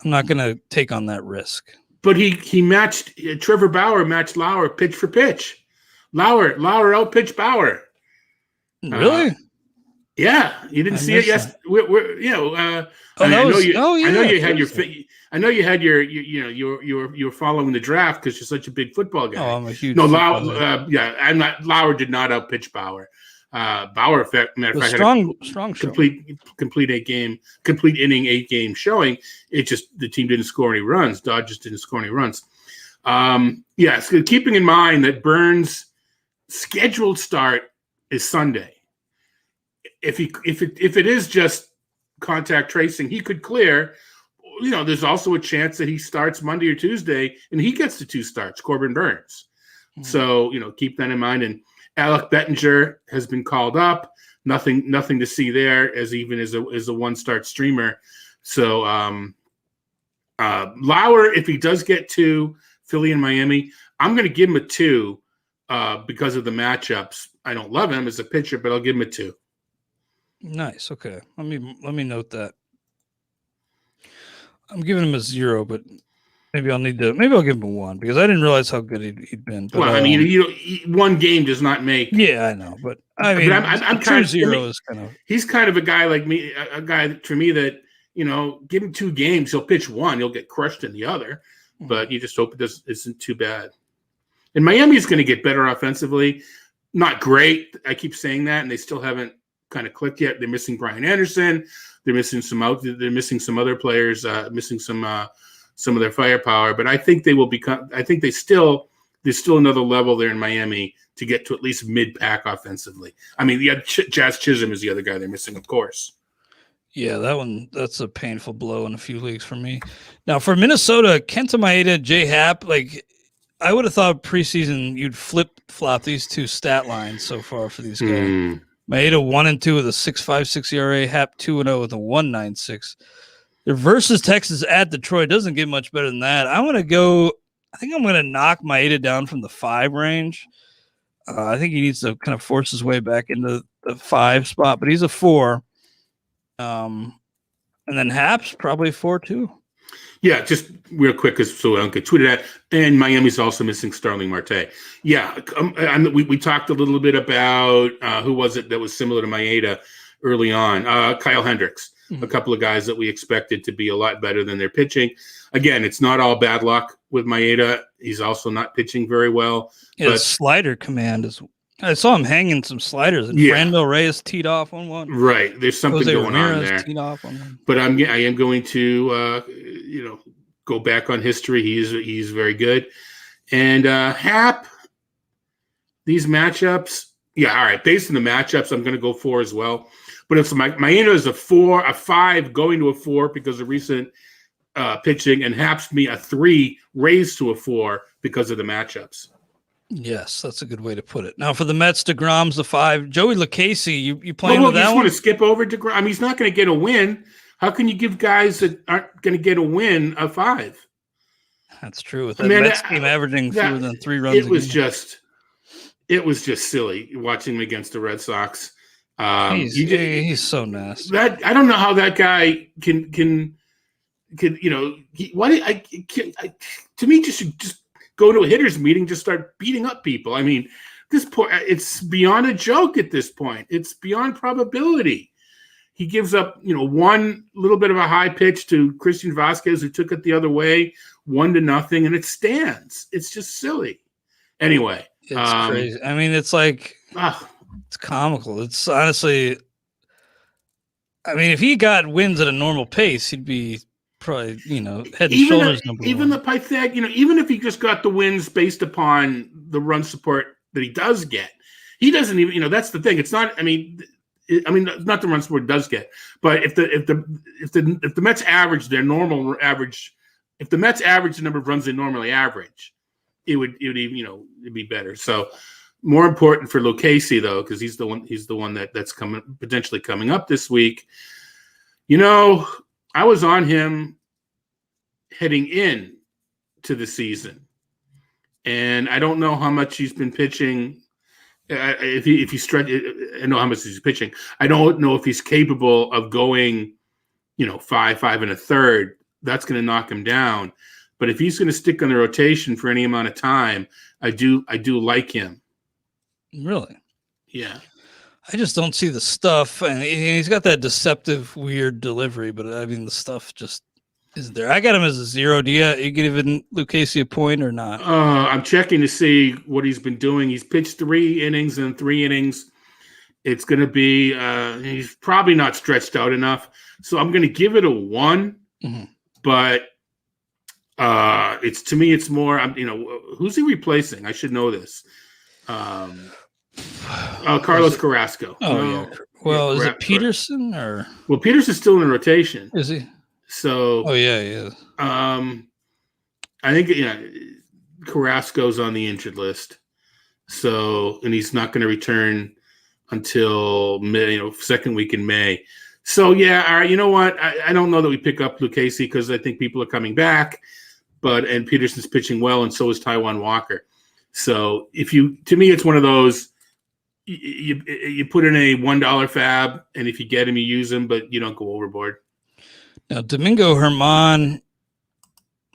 not going to take on that risk. But he matched Trevor Bauer matched Lauer pitch for pitch. Lauer outpitched Bauer. Really? Yeah, you didn't see it. Yes, I know you had your you were following the draft because you're such a big football guy. Oh, I'm a huge. No, Lauer did not outpitch Bauer. Bauer, matter of fact, strong complete inning 8-game showing. It just the team didn't score any runs. Dodgers didn't score any runs. So keeping in mind that Burns' scheduled start is Sunday. If it is just contact tracing, he could clear. There's also a chance that he starts Monday or Tuesday and he gets the 2 starts. Corbin Burns. Mm-hmm. So keep that in mind. And Alec Bettinger has been called up. Nothing to see there as even as a 1-start streamer. So Lauer, if he does get to Philly and Miami, I'm going to give him a 2 because of the matchups. I don't love him as a pitcher, but I'll give him a 2. Nice. Okay. Let me note that. I'm giving him a 0, but maybe I'll give him a 1 because I didn't realize how good he'd been. But, well, I mean, one game does not make. Yeah, I know, but I mean, I'm kind of 0 is kind of. He's kind of a guy like me, a guy for me that give him 2 games, he'll pitch 1, he'll get crushed in the other, but you just hope it isn't too bad. And Miami's going to get better offensively, not great. I keep saying that, and they still haven't kind of clicked yet. They're missing Brian Anderson. They're missing some other players, missing some of their firepower. But I think they will become. I think there's still another level there in Miami to get to at least mid-pack offensively. I mean, Jazz Chisholm is the other guy they're missing, of course. Yeah, that's a painful blow in a few leagues for me. Now for Minnesota, Kenta Maeda, Jay Happ, I would have thought preseason you'd flip-flop these 2 stat lines so far for these guys. Maeda 1-2 with a 6.56 ERA, Happ 2-0 with a 1.96. Their versus Texas at Detroit doesn't get much better than that. I think I'm going to knock Maeda down from the 5 range. I think he needs to kind of force his way back into the 5 spot, but he's a 4. And then Happ's probably 4 too. Yeah, just real quick, so I don't get tweeted at. And Miami's also missing Starling Marte. Yeah, we talked a little bit about who was it that was similar to Maeda early on. Kyle Hendricks, a couple of guys that we expected to be a lot better than their pitching. Again, it's not all bad luck with Maeda. He's also not pitching very well. Yeah, slider command is. I saw him hanging some sliders, and Franmil Reyes teed off on one. Right, there's something going on there. Teed off on one. But I am going to go back on history. He's very good, and Happ. These matchups, all right. Based on the matchups, I'm going to go 4 as well. But if Maeda is a 5 going to a 4 because of recent pitching, and Happ's me a 3 raised to a 4 because of the matchups. Yes, that's a good way to put it. Now for the Mets, DeGrom's the 5. Joey Lucchesi, you playing with that one? You just want to skip over DeGrom? I mean, he's not going to get a win. How can you give guys that aren't going to get a win a 5? That's true. With that Mets team averaging fewer than 3 runs. It was just silly watching him against the Red Sox. He's so nasty. I don't know how that guy can to me just go to a hitters meeting, just start beating up people. I mean, it's beyond a joke at this point. It's beyond probability. He gives up, one little bit of a high pitch to Christian Vasquez, who took it the other way, 1-0, and it stands. It's just silly. Anyway, it's crazy. I mean, it's like it's comical. It's honestly, I mean, if he got wins at a normal pace, he'd be probably, head and shoulders number even one. The Pythag, even if he just got the wins based upon the run support that he does get, he doesn't even, that's the thing. It's not, not the run support does get, but if the Mets average their normal average, if the Mets average the number of runs they normally average, it would it'd be better. So more important for Lucchesi though, because he's the one that's potentially coming up this week. I was on him heading in to the season, and I don't know how much he's been pitching. If he stretch, I know how much he's pitching. I don't know if he's capable of going, 5 1/3. That's going to knock him down. But if he's going to stick on the rotation for any amount of time, I do like him. Really? Yeah. I just don't see the stuff, and he's got that deceptive, weird delivery. But I mean, the stuff just isn't there. I got him as a 0. Do you giving Lucchesi a point or not? I'm checking to see what he's been doing. He's pitched 3 innings and 3 innings. It's going to be he's probably not stretched out enough, so I'm going to give it a 1. Mm-hmm. But to me, it's more. Who's he replacing? I should know this. Carlos Carrasco. Yeah. Well, is it Peterson or? Well, Peterson's still in the rotation. Is he? So. Oh yeah, he is. I think Carrasco's on the injured list. So, and he's not going to return until May, second week in May. So yeah, all right. You know what? I don't know that we pick up Lucchesi because I think people are coming back, and Peterson's pitching well, and so is Taijuan Walker. So to me, it's one of those. You put in a $1 fab, and if you get him, you use him, but you don't go overboard. Now, Domingo Herman,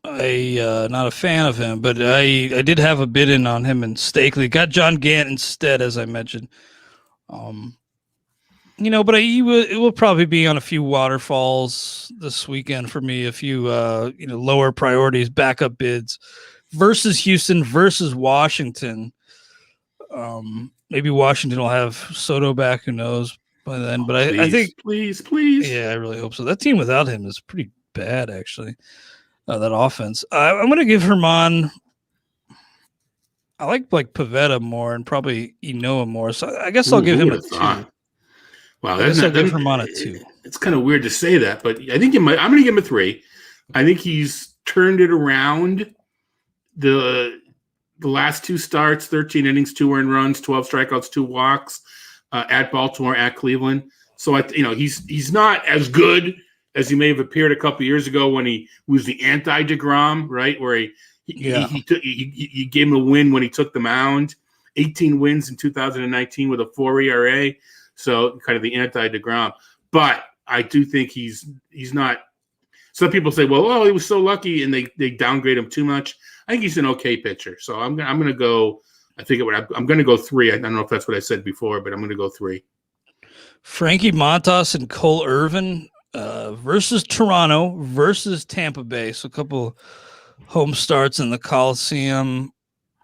not a fan of him, but I did have a bid in on him in Stakely. Got John Gant instead, as I mentioned. But it will probably be on a few waterfalls this weekend for me. A few lower priorities, backup bids versus Houston versus Washington. Maybe Washington will have Soto back. Who knows by then? But I think please. Yeah, I really hope so. That team without him is pretty bad, actually. That offense. I'm going to give Herman. I like Pivetta more and probably Inoa more. So I guess I'll give him a 2. Wow, I'll give Herman a 2. It's kind of weird to say that, but I think I'm going to give him a 3. I think he's turned it around. The last 2 starts, 13 innings, 2 earned runs, 12 strikeouts, 2 walks at Baltimore, at Cleveland. So he's not as good as he may have appeared a couple years ago when he was the anti-DeGrom, right? Where he gave him a win when he took the mound. 18 wins in 2019 with a 4 ERA. So kind of the anti-DeGrom. But I do think he's not. Some people say, well, he was so lucky, and they downgrade him too much. I think he's an okay pitcher. So I'm going to go. I'm going to go 3. I don't know if that's what I said before, but I'm going to go 3. Frankie Montas and Cole Irvin versus Toronto versus Tampa Bay. So a couple home starts in the Coliseum.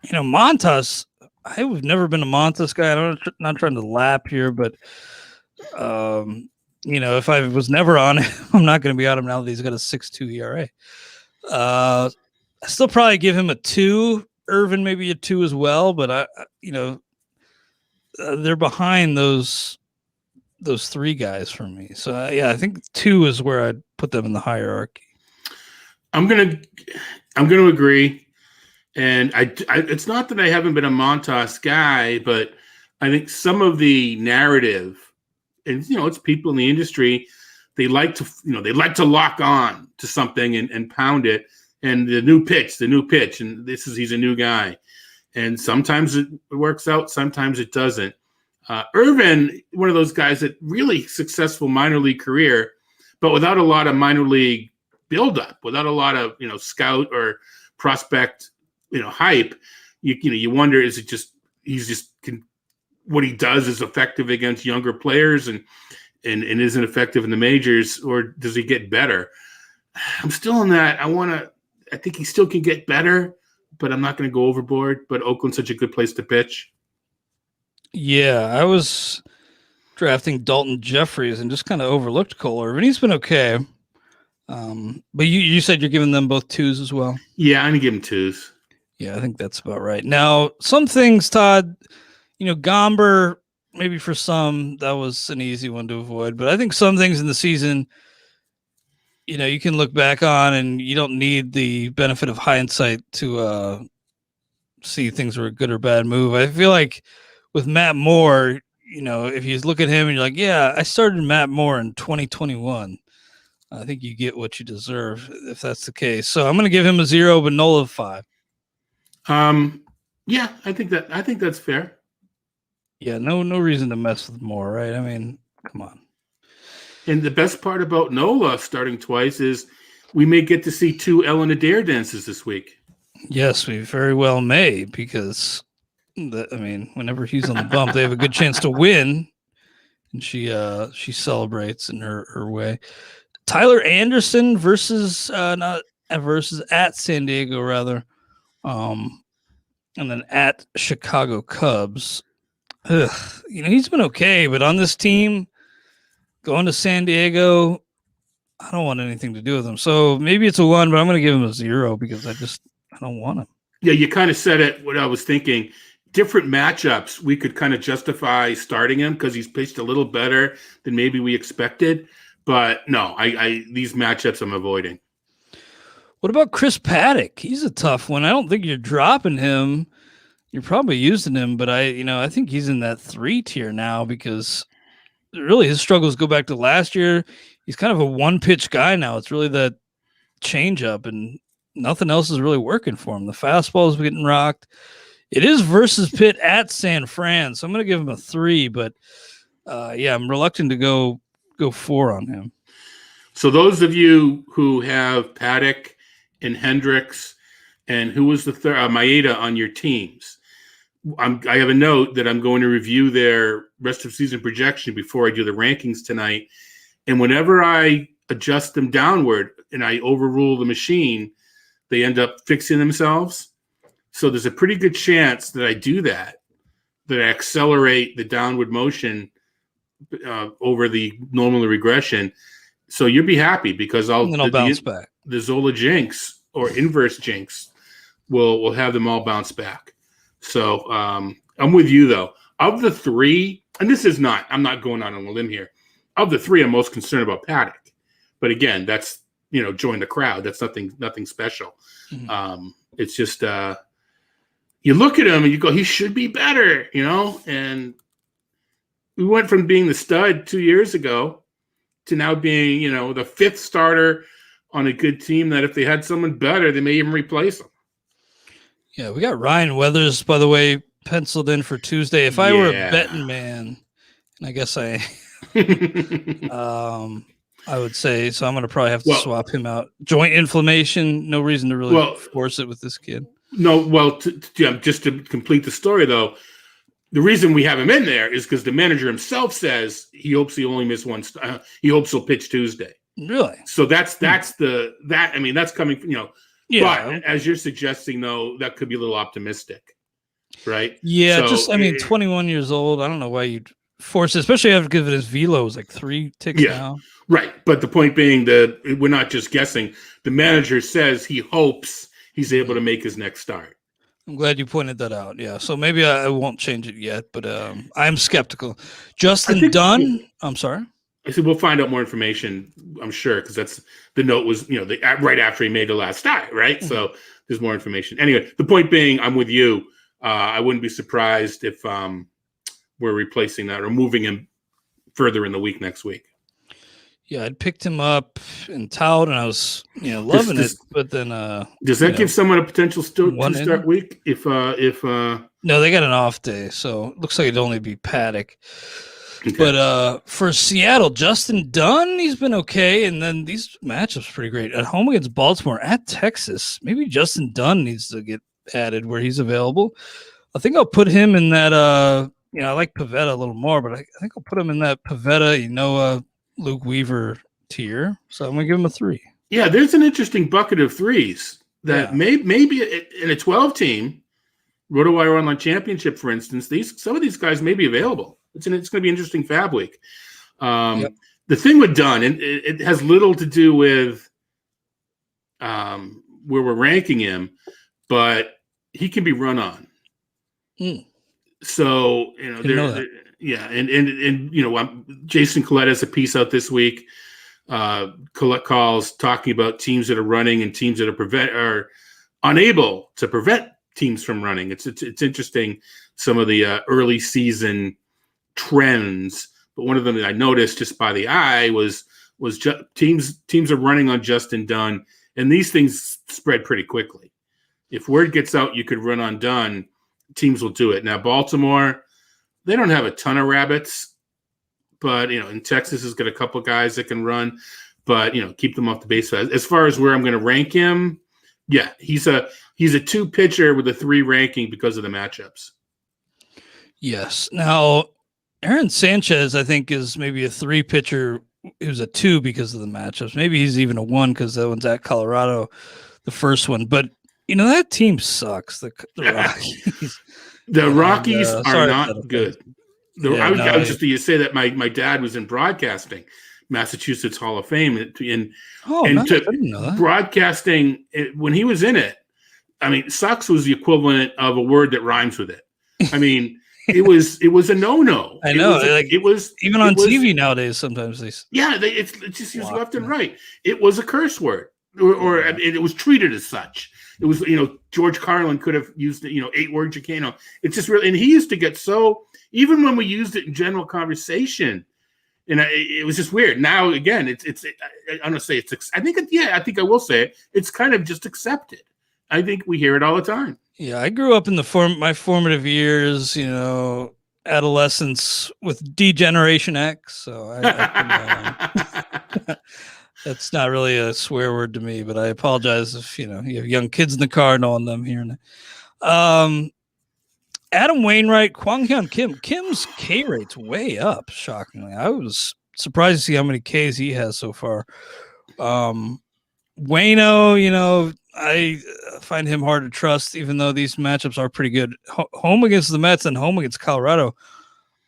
Montas. I've never been a Montas guy. I'm not trying to lap here, but if I was never on him, I'm not going to be on him now that he's got a 6.2 ERA. I still probably give him a 2. Irvin maybe a 2 as well, but they're behind those 3 guys for me. So I think 2 is where I'd put them in the hierarchy. I'm gonna agree, and it's not that I haven't been a Montas guy, but I think some of the narrative, and it's people in the industry, they like to lock on to something and pound it. And the new pitch, and he's a new guy. And sometimes it works out, sometimes it doesn't. Irvin, one of those guys that really successful minor league career, but without a lot of minor league buildup, without a lot of, scout or prospect, hype, you wonder, is it just, he's just what he does is effective against younger players and isn't effective in the majors, or does he get better? I'm still in that. I think he still can get better, but I'm not going to go overboard. But Oakland's such a good place to pitch. Yeah, I was drafting Dalton Jeffries and just kind of overlooked Cole Irvin. He's been okay. But you said you're giving them both 2s as well? Yeah, I'm going to give him 2s. Yeah, I think that's about right. Now, some things, Todd, Gomber, maybe for some, that was an easy one to avoid. But I think some things in the season, you can look back on and you don't need the benefit of hindsight to see things were a good or bad move. I feel like with Matt Moore, if you look at him and you're like, yeah, I started Matt Moore in 2021. I think you get what you deserve if that's the case. So I'm going to give him a 0, but Nola 5. Yeah, I think that's fair. Yeah, no reason to mess with Moore, right? I mean, come on. And the best part about Nola starting twice is we may get to see 2 Ellen Adair dances this week. Yes, we very well may, because whenever he's on the bump, they have a good chance to win. And she celebrates in her way. Tyler Anderson versus at San Diego rather, and then at Chicago Cubs. He's been okay, but on this team, going to San Diego, I don't want anything to do with him. So maybe it's a 1, but I'm going to give him a 0 because I don't want him. Yeah, you kind of said it. What I was thinking, different matchups, we could kind of justify starting him because he's pitched a little better than maybe we expected. But no, I these matchups I'm avoiding. What about Chris Paddock? He's a tough one. I don't think you're dropping him. You're probably using him, but I think he's in that 3 tier now because really his struggles go back to last year. He's kind of a one-pitch guy now. It's really that changeup, and nothing else is really working for him. The fastball is getting rocked. It is versus Pitt at San Fran, so I'm going to give him a 3, but I'm reluctant to go 4 on him. So those of you who have Paddock and Hendricks and who was the third, Maeda on your teams, I have a note that I'm going to review their rest of season projection before I do the rankings tonight. And whenever I adjust them downward and I overrule the machine, they end up fixing themselves. So there's a pretty good chance that I do that I accelerate the downward motion over the normal regression. So you'll be happy because I'll bounce back. The Zola jinx or inverse jinx will have them all bounce back. So I'm with you though. Of the 3, and I'm not going out on a limb here. Of the 3, I'm most concerned about Paddock. But again, that's join the crowd. That's nothing special. Mm-hmm. It's just you look at him and you go, he should be better, and we went from being the stud 2 years ago to now being, the 5th starter on a good team that if they had someone better, they may even replace him. Yeah, we got Ryan Weathers, by the way, penciled in for Tuesday. If I were a betting man, and I guess I would say, so I'm going to probably have to swap him out. Joint inflammation, no reason to really force it with this kid. No, just to complete the story, though, the reason we have him in there is because the manager himself says he hopes he only missed one. He hopes he'll pitch Tuesday. Really? So that's coming from, Yeah. But as you're suggesting, though, that could be a little optimistic, right? Yeah, 21 years old. I don't know why you'd force it, especially after giving his velo is like 3 ticks now. Right. But the point being that we're not just guessing. The manager says he hopes he's able to make his next start. I'm glad you pointed that out. Yeah. So maybe I won't change it yet, but I'm skeptical. Justin Dunn. I'm sorry. I said we'll find out more information. I'm sure because that's the note was right after he made the last start, right? Mm-hmm. So there's more information. Anyway, the point being, I'm with you. I wouldn't be surprised if we're replacing that or moving him further in the week next week. Yeah, I'd picked him up in Todd, and I was loving it. But then does that give someone a potential start week? If no, they got an off day, so it looks like it'd only be Paddock. Okay. But for Seattle, Justin Dunn, he's been okay. And then these matchups are pretty great. At home against Baltimore, at Texas, maybe Justin Dunn needs to get added where he's available. I think I'll put him in that I like Pivetta a little more, but I think I'll put him in that Pivetta, Luke Weaver tier. So I'm going to give him a 3. Yeah, there's an interesting bucket of threes that maybe in a 12-team RotoWire Online Championship, for instance, some of these guys may be available. It's going to be an interesting Fab Week. The thing with Dunn, and it has little to do with where we're ranking him, but he can be run on. So Jason Collette has a piece out this week. Collette calls talking about teams that are running and teams that are unable to prevent teams from running. It's interesting, some of the early season trends, but one of them that I noticed just by the eye was teams are running on Justin Dunn, and these things spread pretty quickly. If word gets out you could run on Dunn, teams will do it. Now Baltimore, they don't have a ton of rabbits, but in Texas has got a couple of guys that can run, but keep them off the base. As far as where I'm going to rank him, he's a 2 pitcher with a 3 ranking because of the matchups. Yes. Now, Aaron Sanchez, I think, is maybe a 3 pitcher. He was a 2 because of the matchups. Maybe he's even a 1 because that one's at Colorado, the first one. But that team sucks. The Rockies. The Rockies are not good. I was just to say that my dad was in broadcasting, Massachusetts Hall of Fame, broadcasting when he was in it. I mean, sucks was the equivalent of a word that rhymes with it. I mean, it was a no-no. I know. It was even on TV nowadays. Sometimes it's just used left and right. It was a curse word, or it was treated as such. It was George Carlin could have used 8 words you can't. It's just really, and he used to get so, even when we used it in general conversation, and it was just weird. Now again, I'm gonna say I think I will say it. It's kind of just accepted. I think we hear it all the time. Yeah, I grew up in my formative years, adolescence with D-Generation X. So that's not really a swear word to me, but I apologize if you have young kids in the car knowing them hearing it. Adam Wainwright, Kwang Hyun Kim. Kim's K rate's way up, shockingly. I was surprised to see how many Ks he has so far. Waino, I find him hard to trust, even though these matchups are pretty good. Home against the Mets and home against Colorado.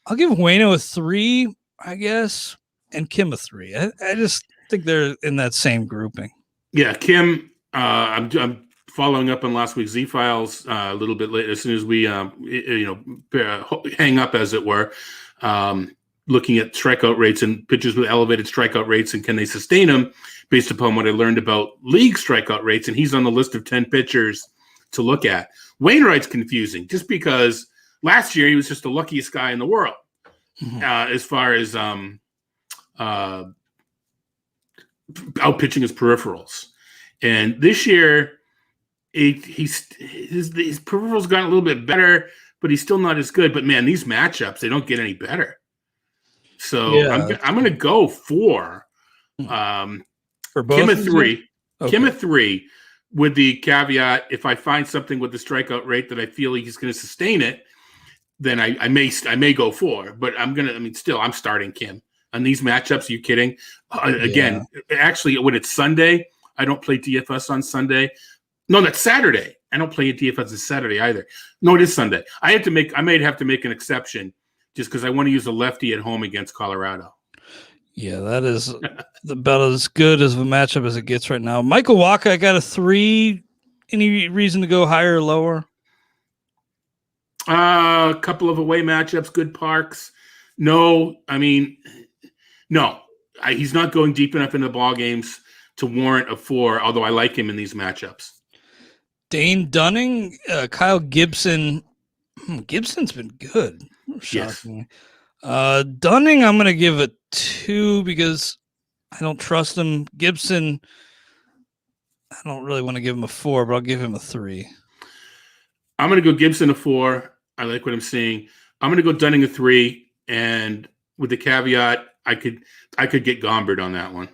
I'll give Waino a 3, I guess, and Kim a 3. I just think they're in that same grouping. Yeah, Kim, I'm following up on last week's Z-Files a little bit later, as soon as we hang up, as it were, looking at strikeout rates and pitchers with elevated strikeout rates and can they sustain them based upon what I learned about league strikeout rates, and he's on the list of 10 pitchers to look at. Wainwright's confusing just because last year he was just the luckiest guy in the world as far as out pitching his peripherals. And this year, his peripherals gotten a little bit better, but he's still not as good. But man, these matchups, they don't get any better. So I'm going to go for Kim a 3. Okay. Kim a 3 with the caveat, if I find something with the strikeout rate that I feel he's going to sustain it, then I may go 4. But I'm starting Kim. On these matchups, are you kidding? Again, actually, when it's Sunday, I don't play DFS on Sunday. No, that's Saturday. I don't play DFS on Saturday either. No, it is Sunday. I may have to make an exception just because I want to use a lefty at home against Colorado. Yeah, that is about as good as a matchup as it gets right now. Michael Wacha, I got a 3. Any reason to go higher or lower? A couple of away matchups, good parks. No, he's not going deep enough into the ball games to warrant a 4, although I like him in these matchups. Dane Dunning, Kyle Gibson. Gibson's been good. Shocking. Yes. Dunning, I'm going to give a 2 because I don't trust him. Gibson, I don't really want to give him a 4, but I'll give him a 3. I'm going to go Gibson a 4. I like what I'm seeing. I'm going to go Dunning a 3, and with the caveat, I could get Gombard on that one.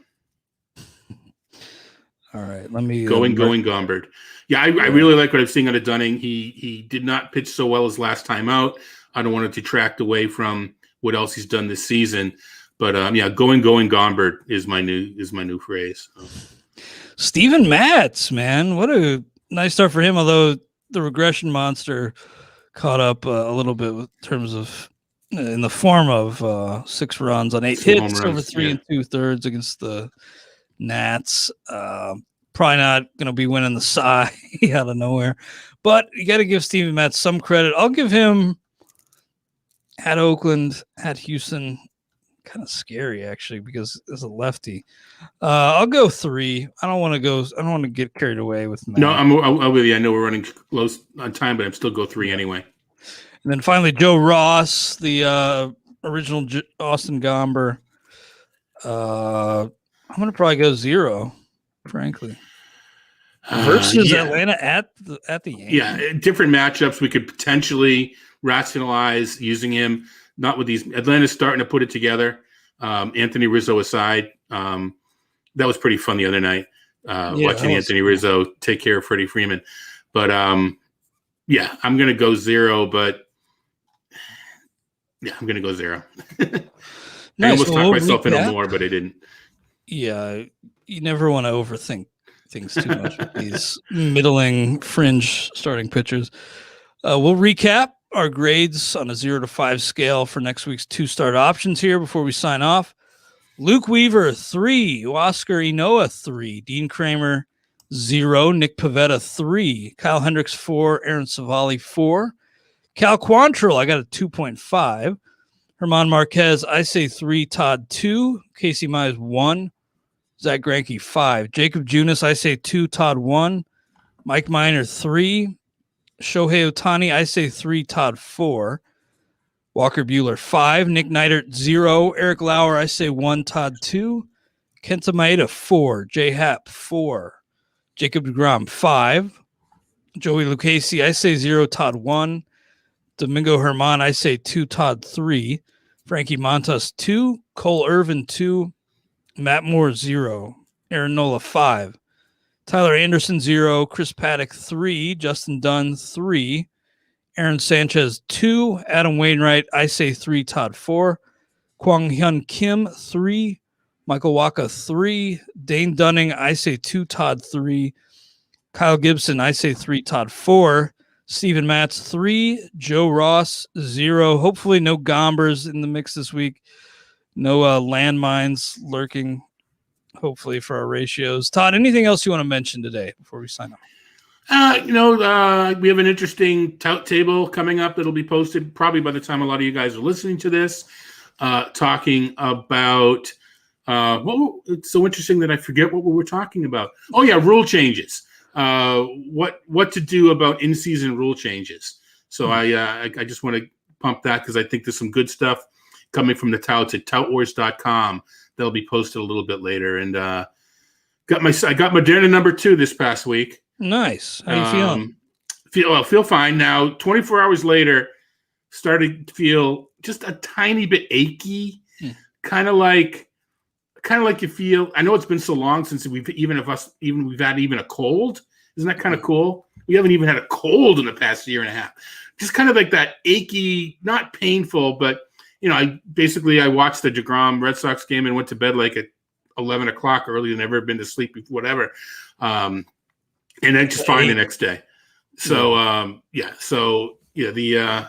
All right, let me going Gombard. Yeah, I really like what I'm seeing out of Dunning. He did not pitch so well his last time out. I don't want to detract away from what else he's done this season. But going Gombert is my new phrase. So. Steven Matz, man, what a nice start for him. Although the regression monster caught up a little bit in terms of in the form of 6 runs on 8 hits over 3 2/3 against the Nats. Probably not going to be winning the Cy out of nowhere, but you got to give Steven Matz some credit. I'll give him at Oakland, at Houston. Kind of scary actually because as a lefty, I'll go 3. I don't want to get carried away with Matt. No, I'm with you. I know we're running close on time, but I'm still go 3 anyway. And then finally, Joe Ross, the original Austin Gomber. I'm gonna probably go 0, frankly. Versus Atlanta at the Yankees. Yeah, different matchups. We could potentially rationalize using him. Not with these. Atlanta's starting to put it together. Anthony Rizzo aside, that was pretty fun the other night. Watching Anthony Rizzo take care of Freddie Freeman. But I'm going to go 0. But I'm going to go 0. I almost talked myself into more, but I didn't. Yeah, you never want to overthink things too much with these middling fringe starting pitchers. We'll recap our grades on a 0 to 5 scale for next week's 2-start options here before we sign off. Luke Weaver, 3. Oscar Inoa, 3. Dean Kramer, 0. Nick Pivetta, 3. Kyle Hendricks, 4. Aaron Savali, 4. Cal Quantrill, I got a 2.5. Hermann Marquez, I say 3. Todd, 2. Casey Mize, 1. Zach Grinky, 5. Jacob Junis, I say 2. Todd, 1. Mike Minor, 3. Shohei Ohtani, I say 3. Todd, 4. Walker Buehler, 5. Nick Neidert, 0. Eric Lauer, I say 1. Todd, 2. Kenta Maeda, 4. Jay Happ, 4. Jacob deGrom, 5. Joey Lucchesi, I say 0. Todd, 1. Domingo Herman, I say 2. Todd, 3. Frankie Montas, 2. Cole Irvin, 2. Matt Moore, 0. Aaron Nola, 5. Tyler Anderson, 0. Chris Paddock, 3. Justin Dunn, 3. Aaron Sanchez, 2. Adam Wainwright, I say 3. Todd, 4. Kwang Hyun Kim, 3. Michael Waka, 3. Dane Dunning, I say 2. Todd, 3. Kyle Gibson, I say 3. Todd, 4. Steven Matz, 3. Joe Ross, 0. Hopefully no Gombers in the mix this week. No landmines lurking, hopefully, for our ratios. Todd, anything else you want to mention today before we sign off? We have an interesting tout table coming up that'll be posted probably by the time a lot of you guys are listening to this, talking about it's so interesting that I forget what we were talking about. Oh, yeah, rule changes. What to do about in-season rule changes. So I just want to pump that because I think there's some good stuff coming from the touts at toutwars.com. That'll be posted a little bit later. And I got Moderna number 2 this past week. Nice. How you feeling? Feel fine now. 24 hours later, started to feel just a tiny bit achy, kind of like you feel. I know it's been so long since we've had a cold. Isn't that kind of cool? We haven't even had a cold in the past year and a half. Just kind of like that achy, not painful, but I watched the DeGrom Red Sox game and went to bed like at 11 o'clock earlier than ever been to sleep before, whatever. And then just fine the next day. So, the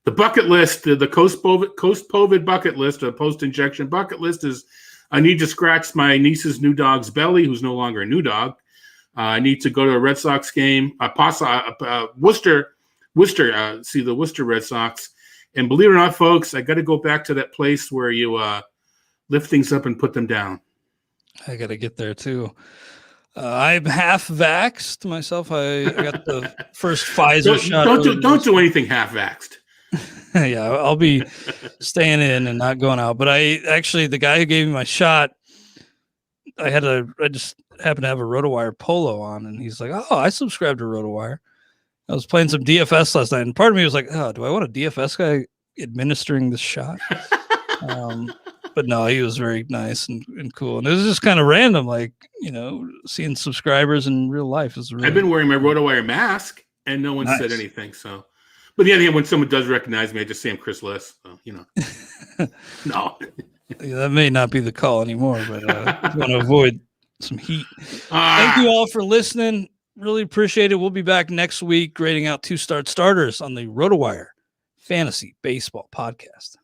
bucket list, the post-COVID bucket list, or post-injection bucket list is I need to scratch my niece's new dog's belly, who's no longer a new dog. I need to go to a Red Sox game, Worcester, see the Worcester Red Sox. And believe it or not, folks, I got to go back to that place where you lift things up and put them down. I got to get there too. I'm half vaxxed myself. I got the first Pfizer shot. Don't do anything half vaxxed. Yeah, I'll be staying in and not going out. But the guy who gave me my shot, I just happened to have a RotoWire polo on, and he's like, "Oh, I subscribe to RotoWire." I was playing some DFS last night, and part of me was like, "Oh, do I want a DFS guy administering this shot?" But no, he was very nice and cool, and it was just kind of random, like seeing subscribers in real life is. Really I've been wearing my RotoWire mask, and no one said anything. So, But the other hand, when someone does recognize me, I just say I'm Chris Liss. So, no. Yeah, that may not be the call anymore, but I want to avoid some heat. Thank you all for listening. Really appreciate it. We'll be back next week grading out 2-start starters on the RotoWire Fantasy Baseball Podcast.